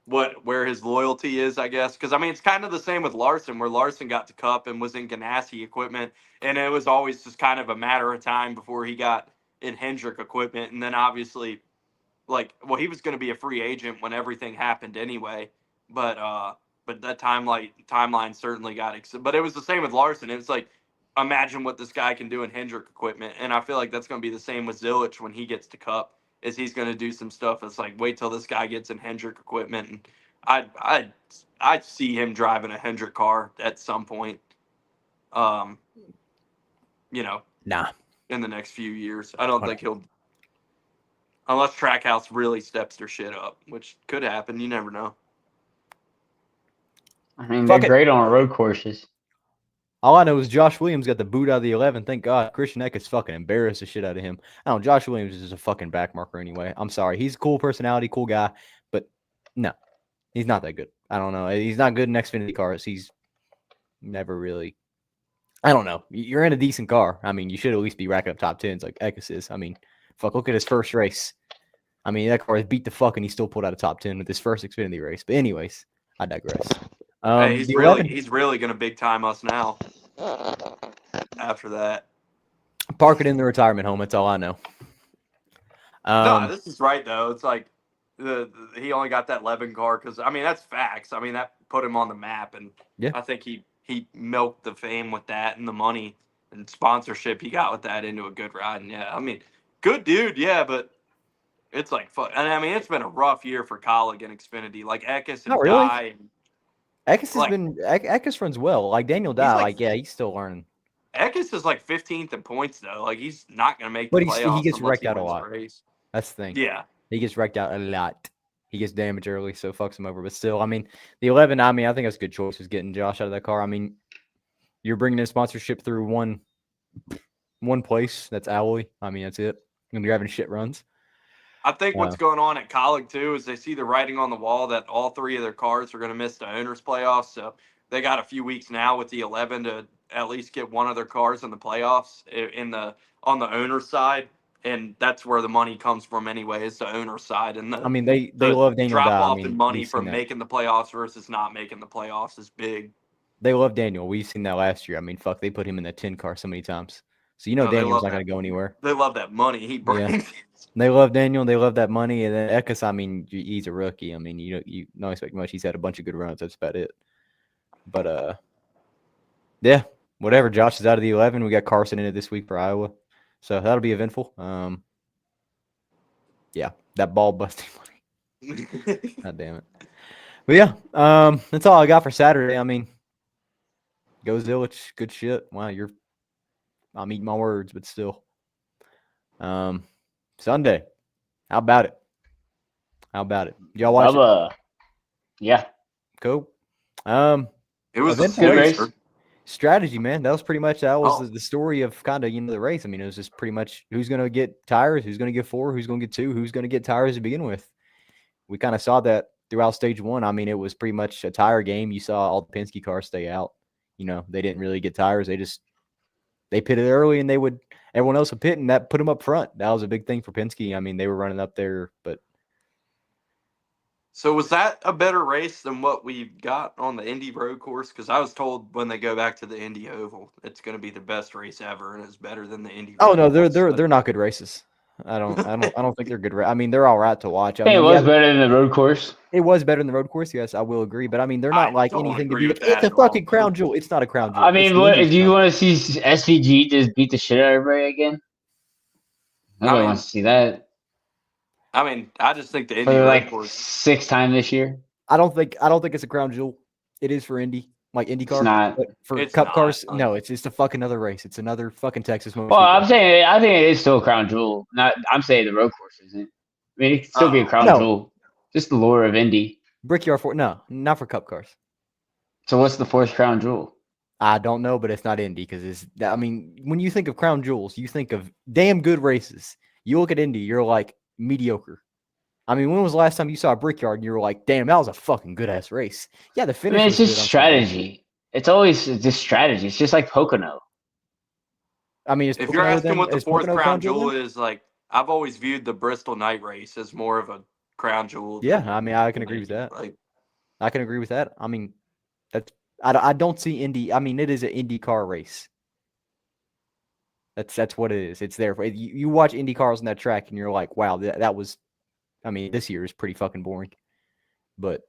where his loyalty is, I guess. Because, I mean, it's kind of the same with Larson, where Larson got to Cup and was in Ganassi equipment, and it was always just kind of a matter of time before he got in Hendrick equipment. And then, obviously, like, well, he was going to be a free agent when everything happened anyway. But that timeline certainly got but it was the same with Larson. It's like, imagine what this guy can do in Hendrick equipment, and I feel like that's going to be the same with Zilisch when he gets to Cup. Is he's going to do some stuff that's like, wait till this guy gets in Hendrick equipment, and I'd see him driving a Hendrick car at some point. You know, Nah. in the next few years, I don't Hold think he'll, unless Trackhouse really steps their shit up, which could happen. You never know. I mean, Fuck they're it. great on road courses. All I know is Josh Williams got the boot out of the 11. Thank God. Christian Eckes fucking embarrassed the shit out of him. I don't know. Josh Williams is a fucking backmarker anyway. I'm sorry. He's a cool personality, cool guy, but no, he's not that good. I don't know. He's not good in Xfinity cars. He's never really. I don't know. You're in a decent car. I mean, you should at least be racking up top 10s like Eckes is. I mean, fuck, look at his first race. I mean, that car has beat the fuck and he still pulled out a top 10 with his first Xfinity race. But anyways, I digress. Hey, The 11 he's really going to big time us now. After that, park it in the retirement home. That's all I know. no, this is right though. It's like he only got that 11 car because I mean that's facts. I mean that put him on the map, and Yeah. I think he milked the fame with that and the money and sponsorship he got with that into a good ride. And yeah, I mean, good dude, yeah, but it's like fuck. And I mean, it's been a rough year for Colleague and Xfinity. Like Eckes and Not really. Dye. Eckes has like- been Eckes runs well. Like Daniel Dye, like- yeah, he's still learning. Eckes is like 15th in points though. Like he's not gonna make But the he playoffs. gets unless wrecked he out a wins the lot. race. That's the thing. Yeah. He gets wrecked out a lot. He gets damaged early, so fucks him over. But still, I mean, the 11, I mean, I think that's a good choice was getting Josh out of that car. I mean, you're bringing in sponsorship through one place. That's Alloy. I mean, that's it. And you're having shit runs. I think what's going on at Colleague too is they see the writing on the wall that all three of their cars are going to miss the owners playoffs. So they got a few weeks now with the 11 to at least get one of their cars in the playoffs on the owner's side. And that's where the money comes from anyway, is the owner's side. And I mean, they love Daniel drop Dye. off I mean, in money we've from seen that. making the playoffs versus not making the playoffs is big. They love Daniel. We've seen that last year. I mean, fuck, they put him in the 10 car so many times. So you know No, they Daniel's love not that. going to go anywhere. They love that money he brings. They love Daniel. They love that money. And then Eckes, I mean, he's a rookie. I mean, you don't expect much. He's had a bunch of good runs. That's about it. But yeah, whatever. Josh is out of the 11. We got Carson in it this week for Iowa, so that'll be eventful. Yeah, that ball busting money. God damn it. But yeah, that's all I got for Saturday. I mean, go Zilisch. Good shit. Wow, I'm eating my words, but still. Sunday. How about it? Y'all watch it? Yeah. Cool. It was a eventful good race. race. Strategy, man. That was pretty much the story of kind of the race. I mean, it was just pretty much who's going to get tires, who's going to get 4, who's going to get 2, who's going to get tires to begin with. We kind of saw that throughout stage 1. I mean, it was pretty much a tire game. You saw all the Penske cars stay out. They didn't really get tires. They pitted early, and everyone else would pit, and that put them up front. That was a big thing for Penske. I mean, they were running up there, but. So was that a better race than what we got on the Indy road course? Because I was told when they go back to the Indy Oval, it's going to be the best race ever, and it's better than the Indy. Oh road no, course. they're not good races. I don't think they're good. I mean, they're all right to watch. I think it was better than the road course. It was better than the road course. Yes, I will agree. But I mean, they're not like don't anything to agree be. with that It's a at all. fucking crown jewel. It's not a crown jewel. I mean, It's the what Indy do you crown. want to see SVG just beat the shit out of everybody again? Nobody wants to see that. I mean, I just think the Indy For road like course. 6th time this year. I don't think it's a crown jewel. It is for Indy, like IndyCar. It's not. But for It's Cup not. cars, no, it's just a fucking other race. It's another fucking Texas Motor Well, Speedway. I'm saying I think it is still a crown jewel. I'm saying the road course isn't. I mean, it can still be a crown No. jewel. Just the lure of Indy. Brickyard not for Cup cars. So what's the 4th crown jewel? I don't know, but it's not Indy because I mean, when you think of crown jewels, you think of damn good races. You look at Indy, you're like mediocre. I mean, when was the last time you saw a Brickyard and you were like, damn, that was a fucking good ass race? Yeah, the I finish. mean, it's was just good, I'm sorry. strategy. It's always just strategy. It's just like Pocono. I mean, If you're asking what the 4th crown jewel is, like I've always viewed the Bristol night race as more of a crown jewel. Yeah, I mean, I can agree with that. Like, I can agree with that. I mean, I don't see Indy. I mean, it is an Indy car race. That's what it is. It's there for you watch Indy cars on that track, and you're like, wow, that was I mean, this year is pretty fucking boring. But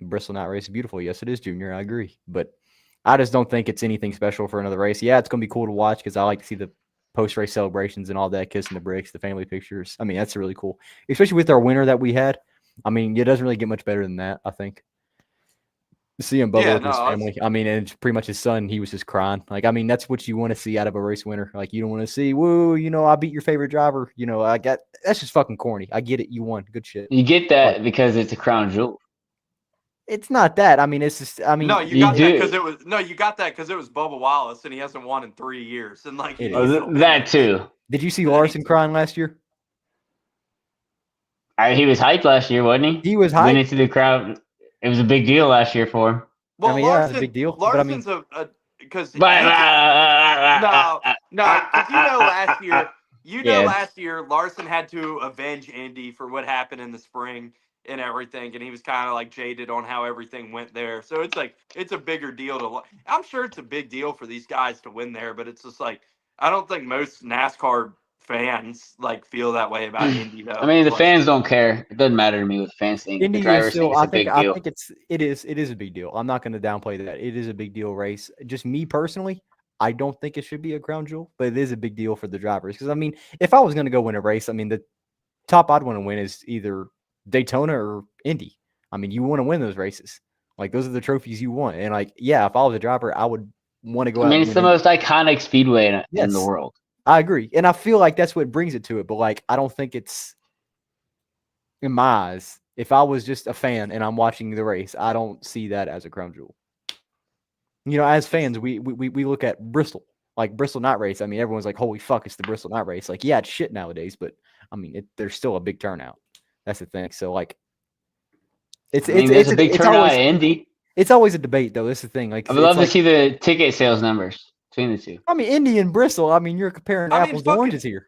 Bristol night race is beautiful. Yes, it is, Junior. I agree. But I just don't think it's anything special for another race. Yeah, it's going to be cool to watch because I like to see the post-race celebrations and all that, kissing the bricks, the family pictures. I mean, that's really cool, especially with our winner that we had. I mean, it doesn't really get much better than that, I think. Seeing Bubba with his family. I mean, and it's pretty much his son. He was just crying. Like, I mean, that's what you want to see out of a race winner. Like, you don't want to see, woo, I beat your favorite driver. That's just fucking corny. I get it. You won. Good shit. You get that because it's a crown jewel. It's not that. I mean, it's just. I mean, no, you got that because it was you got that because it was Bubba Wallace and he hasn't won in 3 years and like that too. Did you see Larson crying last year? He was hyped last year, wasn't he? He was hyped. Went into the crowd. It was a big deal last year for him. Well, I mean, Larson, it's a big deal. Larson's but I mean, because no, because last year, last year Larson had to avenge Indy for what happened in the spring and everything, and he was kind of like jaded on how everything went there. So it's like it's a bigger deal to. I'm sure it's a big deal for these guys to win there, but it's just like I don't think most NASCAR fans like feel that way about Indy though. I mean, the fans don't care. It doesn't matter to me what the fans think. Indy the drivers still, think it's a big deal. I think it is a big deal. I'm not going to downplay that. It is a big deal race. Just me personally, I don't think it should be a crown jewel, but it is a big deal for the drivers. Because I mean, if I was going to go win a race, I mean, the top I'd want to win is either Daytona or Indy. I mean, you want to win those races. Like those are the trophies you want. And like, yeah, if I was a driver, I would want to go out. I mean, it's the most iconic speedway in the world. I agree. And I feel like that's what brings it to it. But like, I don't think it's, in my eyes, if I was just a fan and I'm watching the race, I don't see that as a crown jewel. As fans, we look at Bristol, like Bristol night race. I mean, everyone's like, holy fuck, it's the Bristol night race. Like, yeah, it's shit nowadays, but I mean, there's still a big turnout. That's the thing. So like, it's a big turnout at Indy. It's always a debate, though. That's the thing. Like, I would love to see the ticket sales numbers between the two. I mean, Indy and Bristol. I mean, you're comparing apples to oranges here.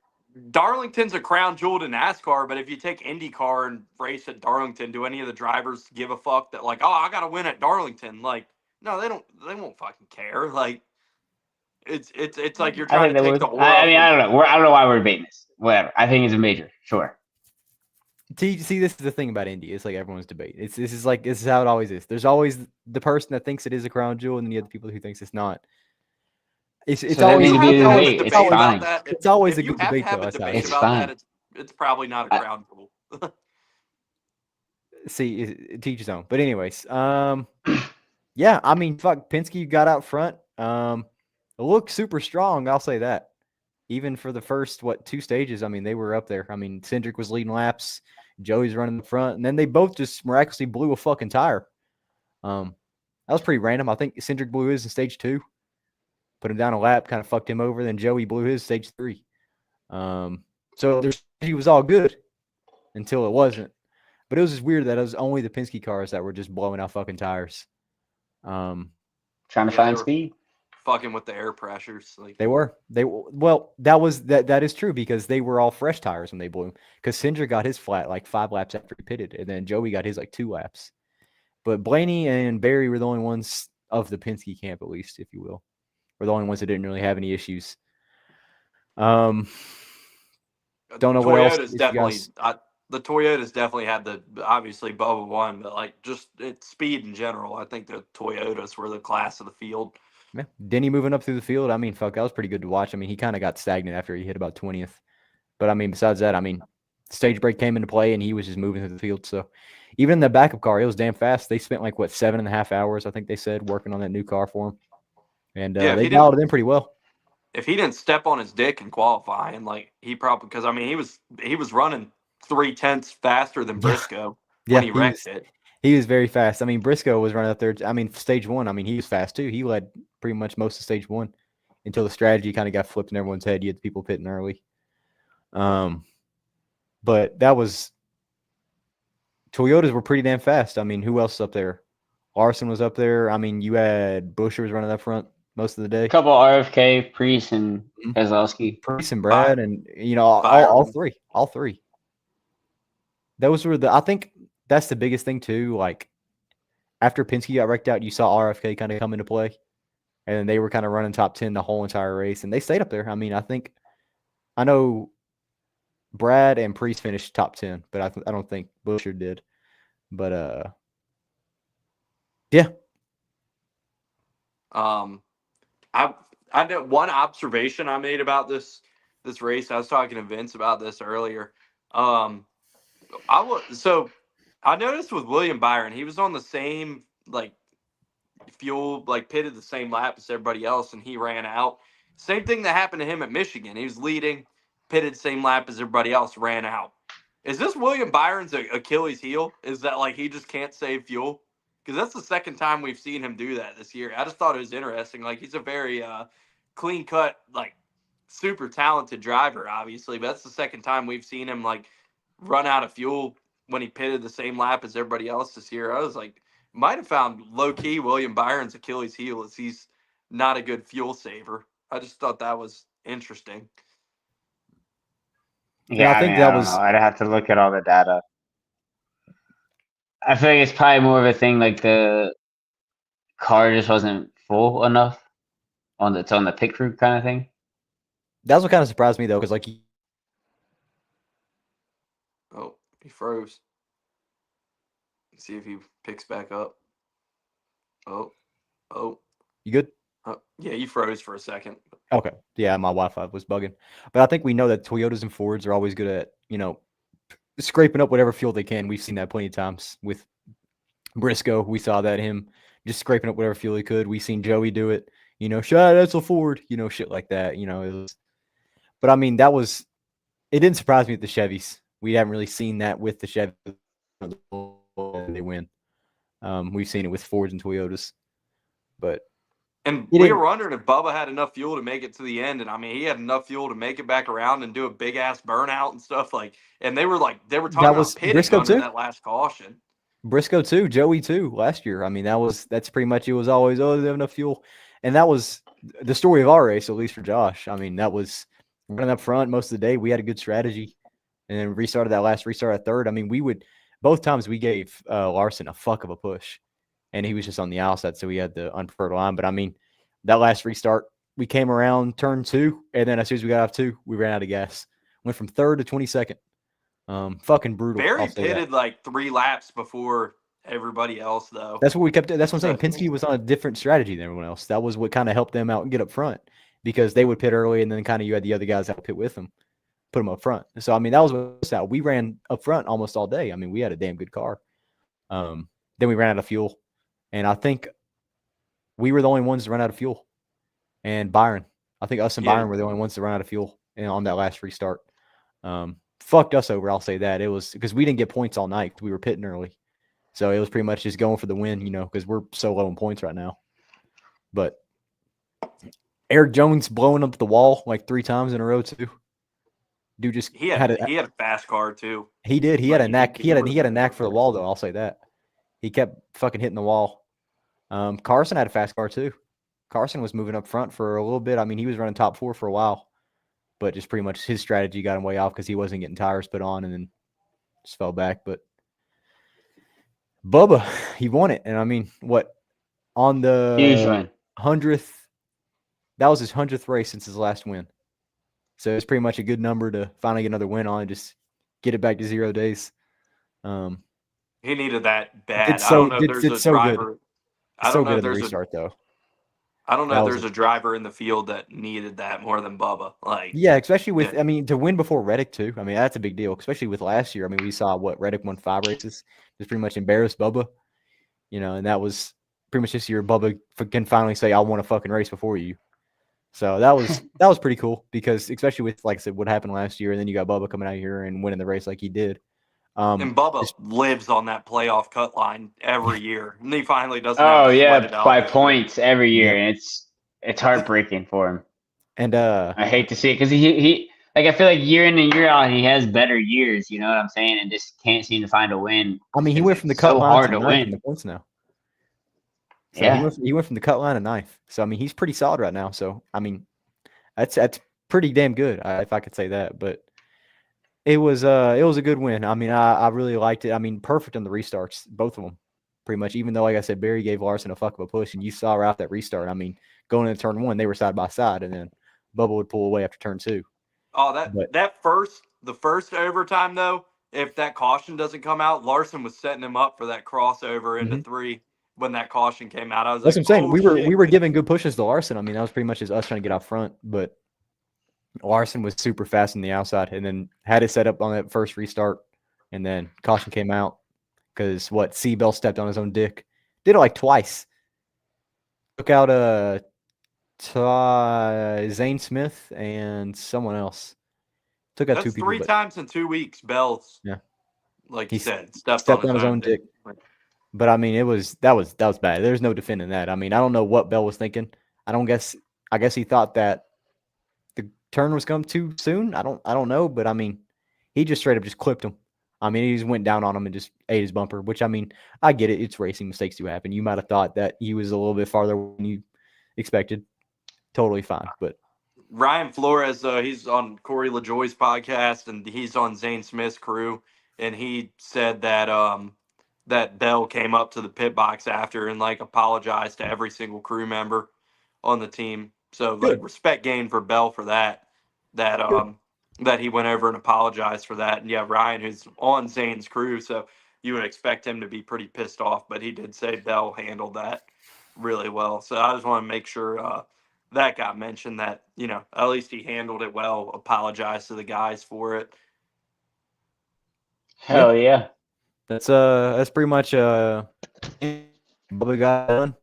Darlington's a crown jewel to NASCAR, but if you take IndyCar and race at Darlington, do any of the drivers give a fuck that like, oh, I got to win at Darlington? Like, no, they don't. They won't fucking care. Like, it's like you're trying to take the world. I mean, I don't know. I don't know why we're debating this. Whatever. I think it's a major. Sure. See, this is the thing about Indy. It's like everyone's debate. This is how it always is. There's always the person that thinks it is a crown jewel, and then the other people who thinks it's not. It's always a good debate, though. It's fine. It's probably not a crown jewel. See, teach his own. But anyways, yeah, I mean, fuck, Penske got out front. It looked super strong. I'll say that. Even for the first, 2 stages, I mean, they were up there. I mean, Cindric was leading laps. Joey's running the front. And then they both just miraculously blew a fucking tire. That was pretty random. I think Cindric blew his in stage 2. Put him down a lap, kind of fucked him over. Then Joey blew his stage 3. So he was all good until it wasn't. But it was just weird that it was only the Penske cars that were just blowing out fucking tires. Trying to find speed. Fucking with the air pressures. Like they were. That is true because they were all fresh tires when they blew. Because Cindric got his flat like 5 laps after he pitted, and then Joey got his like 2 laps. But Blaney and Barry were the only ones of the Penske camp, at least, if you will. Were the only ones that didn't really have any issues. Don't know what else. The Toyotas definitely had obviously Bubba won, but like just speed in general. I think the Toyotas were the class of the field. Yeah. Denny moving up through the field. I mean, fuck, that was pretty good to watch. I mean, he kind of got stagnant after he hit about 20th. But I mean, besides that, I mean, stage break came into play and he was just moving through the field. So even in the backup car, it was damn fast. They spent like 7.5 hours, I think they said, working on that new car for him. And they dialed it in pretty well. If he didn't step on his dick in qualifying, like he probably, because I mean, he was running 0.3 faster than Briscoe when he wrecked it. He was very fast. I mean, Briscoe was running up there. I mean, stage 1, I mean, he was fast too. He led pretty much most of stage 1 until the strategy kind of got flipped in everyone's head. You had people pitting early. But that was Toyotas were pretty damn fast. I mean, who else was up there? Larson was up there. I mean, you had Buescher was running up front most of the day. A couple RFK, Priest, and Keselowski. Priest and Brad, and all three. Those were I think that's the biggest thing too. Like after Penske got wrecked out, you saw RFK kind of come into play, and then they were kind of running top 10 the whole entire race, and they stayed up there. I mean, I know Brad and Priest finished top 10, but I don't think Busher did. But yeah. I know one observation I made about this race. I was talking to Vince about this earlier. I noticed with William Byron, he was on the same like fuel, like pitted the same lap as everybody else, and he ran out. Same thing that happened to him at Michigan. He was leading, pitted same lap as everybody else, ran out. Is this William Byron's Achilles heel? Is that like he just can't save fuel? Because that's the second time we've seen him do that this year. I just thought it was interesting. Like he's a very clean cut, like super talented driver, obviously, but that's the second time we've seen him like run out of fuel when he pitted the same lap as everybody else this year. I was like, might have found low key William Byron's Achilles heel is he's not a good fuel saver. I just thought that was interesting. Yeah, I think I that don't was. know. I'd have to look at all the data. I feel like it's probably more of a thing like the car just wasn't full enough on the pit crew kind of thing. That's what kind of surprised me though, because like. Oh, he froze. Let's see if he picks back up. Oh. You good? Yeah, you froze for a second. Okay. Yeah, my Wi-Fi was bugging. But I think we know that Toyotas and Fords are always good at, scraping up whatever fuel they can. We've seen that plenty of times with Briscoe. We saw that him just scraping up whatever fuel he could. We've seen Joey do it. That's a Ford. Shit like that. But I mean, it didn't surprise me with the Chevys. We haven't really seen that with the Chevys. They win. We've seen it with Fords and Toyotas. And we were wondering if Bubba had enough fuel to make it to the end. And I mean, he had enough fuel to make it back around and do a big ass burnout and stuff. And they were talking about pitting Briscoe under too? that last caution. Briscoe too, Joey too, last year. I mean, that's pretty much, it was always, they have enough fuel. And that was the story of our race, at least for Josh. I mean, that was running up front most of the day. We had a good strategy. And then restarted at third. I mean, both times we gave Larson a fuck of a push. And he was just on the outside, so we had the unpreferred line. But I mean, that last restart, we came around turn 2, and then as soon as we got off 2, we ran out of gas. Went from 3rd to 22nd. Fucking brutal. Barry pitted like 3 laps before everybody else, though. That's what we kept. That's what I'm saying. Penske was on a different strategy than everyone else. That was what kind of helped them out and get up front, because they would pit early, and then kind of you had the other guys that would pit with them, put them up front. So I mean, that was what's out. We ran up front almost all day. I mean, we had a damn good car. Then we ran out of fuel. And I think we were the only ones to run out of fuel. And Byron. I think us and Byron were the only ones to run out of fuel on that last restart. Fucked us over, I'll say that. It was because we didn't get points all night. We were pitting early. So it was pretty much just going for the win, because we're so low in points right now. But Eric Jones blowing up the wall like 3 times in a row too. Dude just he had a fast car too. He did. He had a knack. He had a knack for the wall though, I'll say that. He kept fucking hitting the wall. Carson had a fast car too. Carson was moving up front for a little bit. I mean, he was running top 4 for a while, but just pretty much his strategy got him way off because he wasn't getting tires put on and then just fell back. But Bubba, he won it. And I mean, on the Huge win. 100th, that was his 100th race since his last win. So it's pretty much a good number to finally get another win on and just get it back to 0 days. He needed that bad. I don't know if there's a driver. I don't know if there's restart though. I don't know if there's a driver in the field that needed that more than Bubba. Yeah, especially with I mean, to win before Reddick too. I mean, that's a big deal, especially with last year. I mean, we saw Reddick won 5 races. Just pretty much embarrassed Bubba. And that was pretty much this year. Bubba can finally say, "I won a fucking race before you." So that was pretty cool because especially with, like I said, what happened last year, and then you got Bubba coming out here and winning the race like he did. And Bubba lives on that playoff cut line every year, and he finally doesn't. Oh yeah, by points every year, and it's heartbreaking for him. And I hate to see it because he I feel like year in and year out he has better years. You know what I'm saying? And just can't seem to find a win. I mean, he went from the cut line to 9th in the points now. So yeah, he went from the cut line to 9th. So I mean, he's pretty solid right now. So I mean, that's pretty damn good, if I could say that. But it was a good win. I mean, I really liked it. I mean, perfect on the restarts, both of them, pretty much. Even though, like I said, Barry gave Larson a fuck of a push, and you saw right off that restart. I mean, going into turn 1, they were side by side, and then Bubba would pull away after turn 2. Oh, But the first overtime though, if that caution doesn't come out, Larson was setting him up for that crossover into 3 when that caution came out. I was that's like, what I'm saying. oh, We shit. were giving good pushes to Larson. I mean, that was pretty much just us trying to get out front, but Larson was super fast on the outside and then had it set up on that first restart, and then caution came out because Seabell stepped on his own dick. Did it like twice. Took out Zane Smith and someone else. Took out That's 2 people. 3 times in 2 weeks. Bell's, Yeah. like He you said, stepped on his own dick. But I mean, that was bad. There's no defending that. I mean, I don't know what Bell was thinking. I guess he thought that the turn was coming too soon. I don't know, but I mean, he just straight up just clipped him. I mean, he just went down on him and just ate his bumper, which I mean, I get it. It's racing. Mistakes do happen. You might have thought that he was a little bit farther than you expected. Totally fine. But Ryan Flores, he's on Corey LaJoy's podcast and he's on Zane Smith's crew, and he said that that Bell came up to the pit box after and like apologized to every single crew member on the team. So like Good. respect gained for Bell for that. That he went over and apologized for that. And yeah, Ryan, who's on Zane's crew, so you would expect him to be pretty pissed off, but he did say Bell handled that really well. So I just want to make sure that got mentioned, that, you know, at least he handled it well, apologized to the guys for it. Hell yeah. that's pretty much Bubba got done.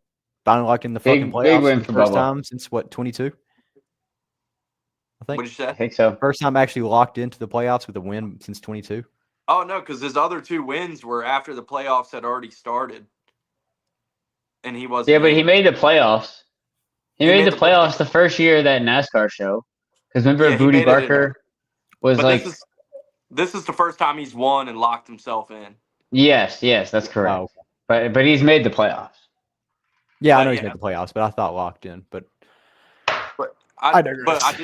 Finally locked in the fucking Big playoffs win for the for first Bubba. time since 22? I think. What'd you I say? think so. First time actually locked into the playoffs with a win since 22. Oh, no, because his other 2 wins were after the playoffs had already started. And he wasn't Yeah, but he in. made the playoffs. He made the playoffs the first year of that NASCAR show. Because remember, Yeah, he Booty made it in- Barker was But like, this is the first time he's won and locked himself in. yes, that's correct. Oh. But he's made the playoffs. Yeah, I But know he's yeah. made the playoffs, but I thought locked in. But I digress.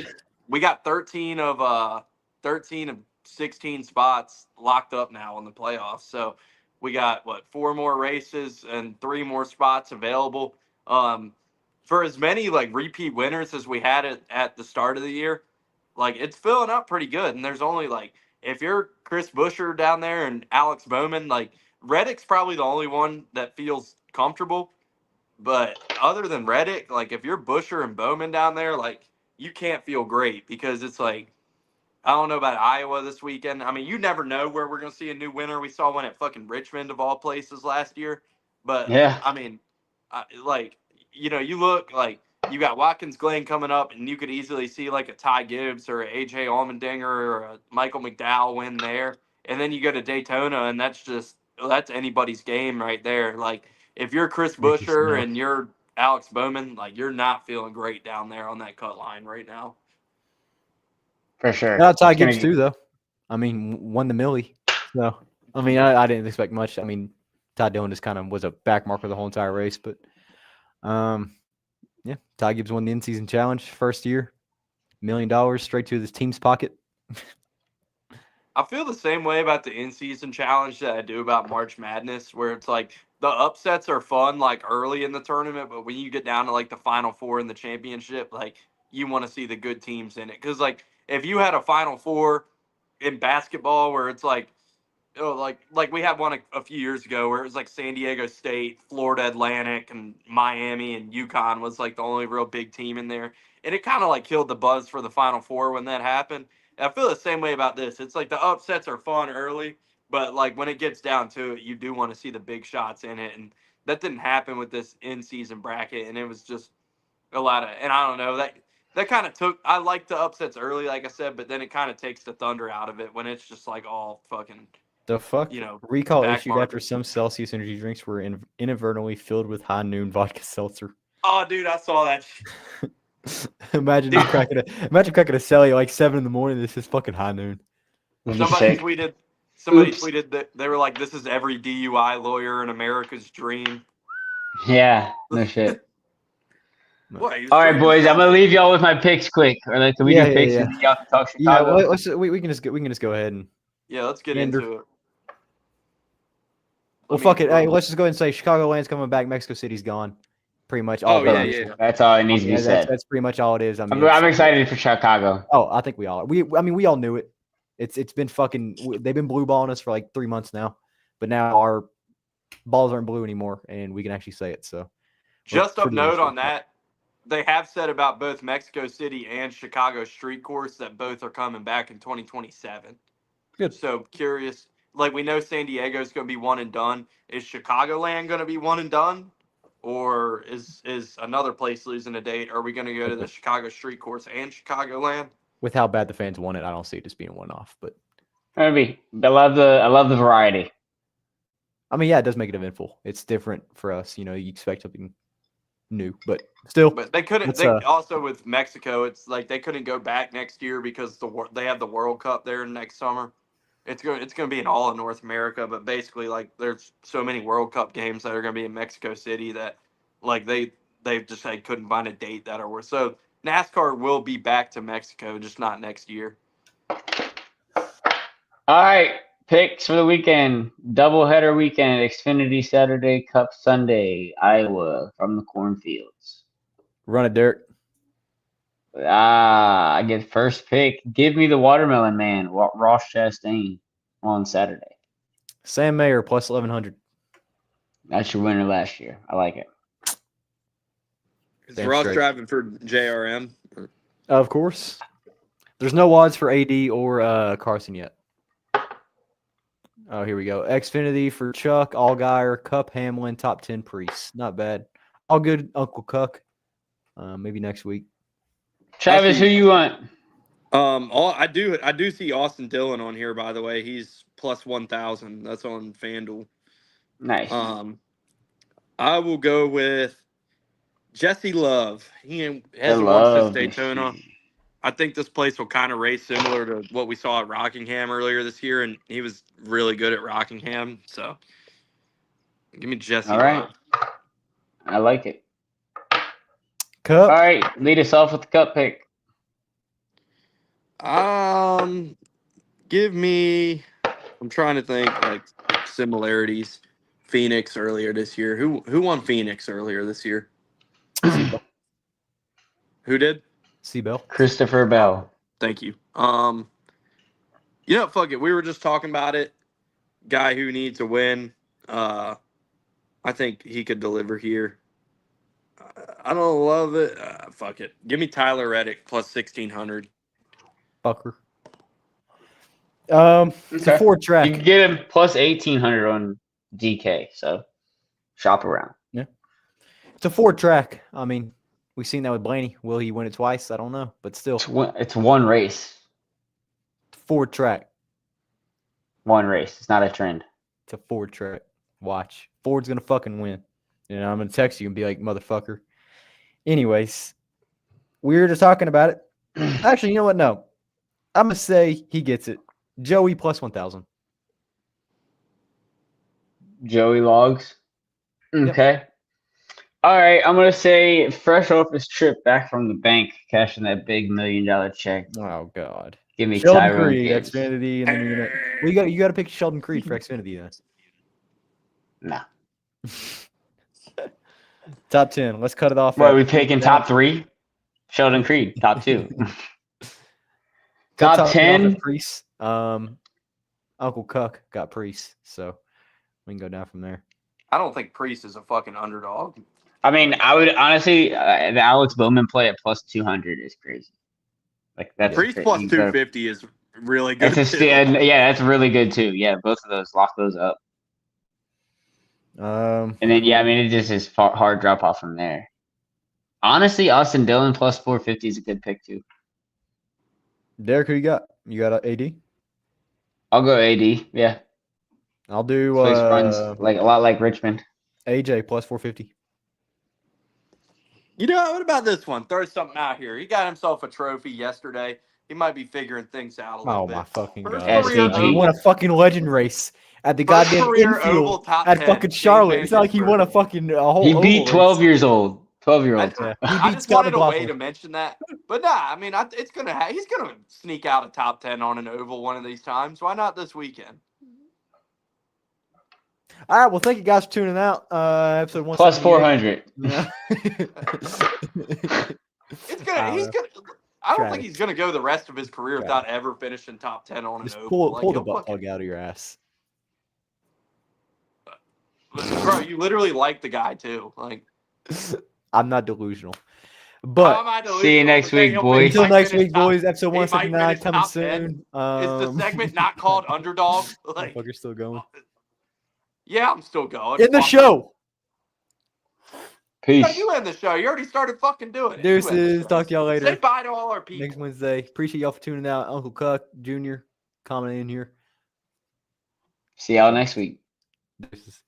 we got 13 of 16 spots locked up now in the playoffs. So we got 4 more races and 3 more spots available. For as many like repeat winners as we had at the start of the year, like it's filling up pretty good. And there's only like, if you're Chris Buescher down there and Alex Bowman, like Reddick's probably the only one that feels comfortable. But other than Reddick, like if you're Buescher and Bowman down there, like you can't feel great, because it's like, I don't know about Iowa this weekend. I mean, you never know where we're going to see a new winner. We saw one at fucking Richmond of all places last year. But Yeah. I mean, like, you know, you look like you got Watkins Glen coming up, and you could easily see like a Ty Gibbs or a AJ Allmendinger or a Michael McDowell win there. And then you go to Daytona, and that's anybody's game right there. Like if you're Chris Ricky Buescher Smith. and you're Alex Bowman, like you're not feeling great down there on that cut line right now. For sure. Shout out Ty It's gonna Gibbs too, though. I mean, won the Millie. So I mean, I didn't expect much. I mean, Ty Dillon just kind of was a back marker the whole entire race, but yeah, Ty Gibbs won the in-season challenge first year, $1 million straight to his team's pocket. I feel the same way about the in-season challenge that I do about March Madness, where it's like the upsets are fun like early in the tournament, but when you get down to like the Final Four in the championship, like you want to see the good teams in it. Because like if you had a Final Four in basketball where it's like, oh, like we had one a few years ago where it was like San Diego State, Florida Atlantic, and Miami and UConn was like the only real big team in there, and it kind of like killed the buzz for the Final Four when that happened. And I feel the same way about this. It's like the upsets are fun early, but like when it gets down to it, you do want to see the big shots in it, and that didn't happen with this in-season bracket, and it was just a lot of, and I don't know, that kind of took. I like the upsets early, like I said, but then it kind of takes the thunder out of it when it's just like all fucking. The fuck? You know, Recall back issued after markers. some Celsius energy drinks were inadvertently filled with high noon vodka seltzer. Oh, dude, I saw that. Imagine cracking a celly at like 7 in the morning. This is fucking high noon. Somebody sick. tweeted that they were like, "This is every DUI lawyer in America's dream." Yeah, no shit. What, he was All right, drinking boys, I'm gonna something? leave y'all with my picks quick. Or like, can we Yeah, do yeah, picks yeah. and then y'all can talk Yeah, Chicago? well, we can just go ahead and Yeah, let's get Andrew. into it. well, fuck it. Hey, let's just go ahead and say Chicagoland's coming back. Mexico City's gone. pretty much all. Oh, the yeah, initial. yeah. That's all it needs to Yeah, be said. that's pretty much all it is. I mean, I'm excited for Chicago. Oh, I think we all are. We all knew it. It's been they've been blue balling us for like 3 months now, but now our balls aren't blue anymore, and we can actually say it. So, Just of pretty note much on that, they have said about both Mexico City and Chicago Street Course that both are coming back in 2027. Good. So curious. Like, we know San Diego's going to be one and done. Is Chicagoland going to be one and done? Or is another place losing a date? Are we going to go to the Chicago Street Course and Chicagoland? with how bad the fans want it, I don't see it just being one off. But Maybe. I love the variety. I mean, yeah, it does make it eventful. It's different for us. You expect something new, but still. But they couldn't. They also with Mexico, it's like they couldn't go back next year because they have the World Cup there next summer. It's going to be in all of North America, but basically, like, there's so many World Cup games that are going to be in Mexico City that, like, they just couldn't find a date that are worth. So NASCAR will be back to Mexico, just not next year. All right, picks for the weekend. Doubleheader weekend. Xfinity Saturday, Cup Sunday. Iowa from the cornfields. Run it, Derek. I get first pick. Give me the Watermelon Man, Ross Chastain, on Saturday. Sam Mayer plus 1100. That's your winner last year. I like it. Is Ross driving for JRM? Of course. There's no odds for AD or Carson yet. Oh, here we go. Xfinity for Chuck, Allgaier, Cup, Hamlin, top 10 Priest. Not bad. All good, Uncle Cuck. Maybe next week. Travis, who you want? I do see Austin Dillon on here, by the way. He's plus 1,000. That's on FanDuel. Nice. I will go with Jesse Love. He hasn't won since Daytona. I think this place will kind of race similar to what we saw at Rockingham earlier this year, and he was really good at Rockingham. So give me Jesse Love. I like it. Cup. All right, lead us off with the Cup pick. Give me. I'm trying to think like similarities. Phoenix earlier this year. Who won Phoenix earlier this year? Who did? Seabell. Christopher Bell. Thank you. Fuck it. We were just talking about it. Guy who needs a win. I think he could deliver here. I don't love it. Fuck it. Give me Tyler Reddick plus 1,600. Fucker. It's a 4-track. You can get him plus 1,800 on DK. So shop around. Yeah. It's a 4-track. I mean, we've seen that with Blaney. Will he win it twice? I don't know, but still. It's one race. 4-track. One race. It's not a trend. It's a 4-track. Watch. Ford's going to fucking win. I'm going to text you and be like, motherfucker. Anyways, we were just talking about it. Actually, you know what? No. I'm going to say he gets it. Joey plus 1,000. Joey Logs. Okay. Yep. All right. I'm going to say fresh off his trip back from the bank, cashing that big $1 million check. Oh, God. Give me Sheldon Tyrone Creed, Gibbs. Xfinity, and then you got to pick Sheldon Creed for Xfinity then. Nah. Top 10. Let's cut it off. What are we picking? Top 3? Sheldon Creed. Top 2. Top 10. Priest. Uncle Cuck got Priest, so we can go down from there. I don't think Priest is a fucking underdog. I mean, I would honestly, the Alex Bowman play at plus 200 is crazy. Like that's Priest plus 250 is really good. Yeah, that's really good too. Yeah, both of those, lock those up. And then I mean, it just is hard drop off from there. Honestly, Austin Dillon plus 450 is a good pick too. Derek, who you got? You got AD? I'll go AD. Yeah, I'll do runs like a lot like Richmond. AJ plus 450. What about this one? Throw something out here. He got himself a trophy yesterday. He might be figuring things out a little bit. Oh my fucking God! SVG. He won a fucking legend race at the goddamn infield at fucking Charlotte. It's not like he won a whole. He beat 12 years old. 12-year-old. I just wanted a way to mention that, but nah. I mean, he's gonna sneak out a top 10 on an oval one of these times. Why not this weekend? All right. Well, thank you guys for tuning out. Episode 1. Plus 400. It's gonna. He's gonna. I don't think he's gonna go the rest of his career Travis. without ever finishing top 10 on an Just oval. pull Like, the he'll butt fucking- plug out of your ass. Bro, you literally like the guy too. Like, I'm not delusional. how am But I delusional See you next to say week, he'll boys. until might next finish week, top- boys. Episode he might 179 finish coming top 10. soon. Is the segment not called Underdog? Like, Motherfucker's still going. yeah, I'm still going. In the Fuck. show. Peace. No, you end the show. You already started fucking doing it. Deuces. You end the show. Talk to y'all later. Say bye to all our people. Next Wednesday. Appreciate y'all for tuning out. Uncle Cuck Jr. commenting in here. See y'all next week. Deuces.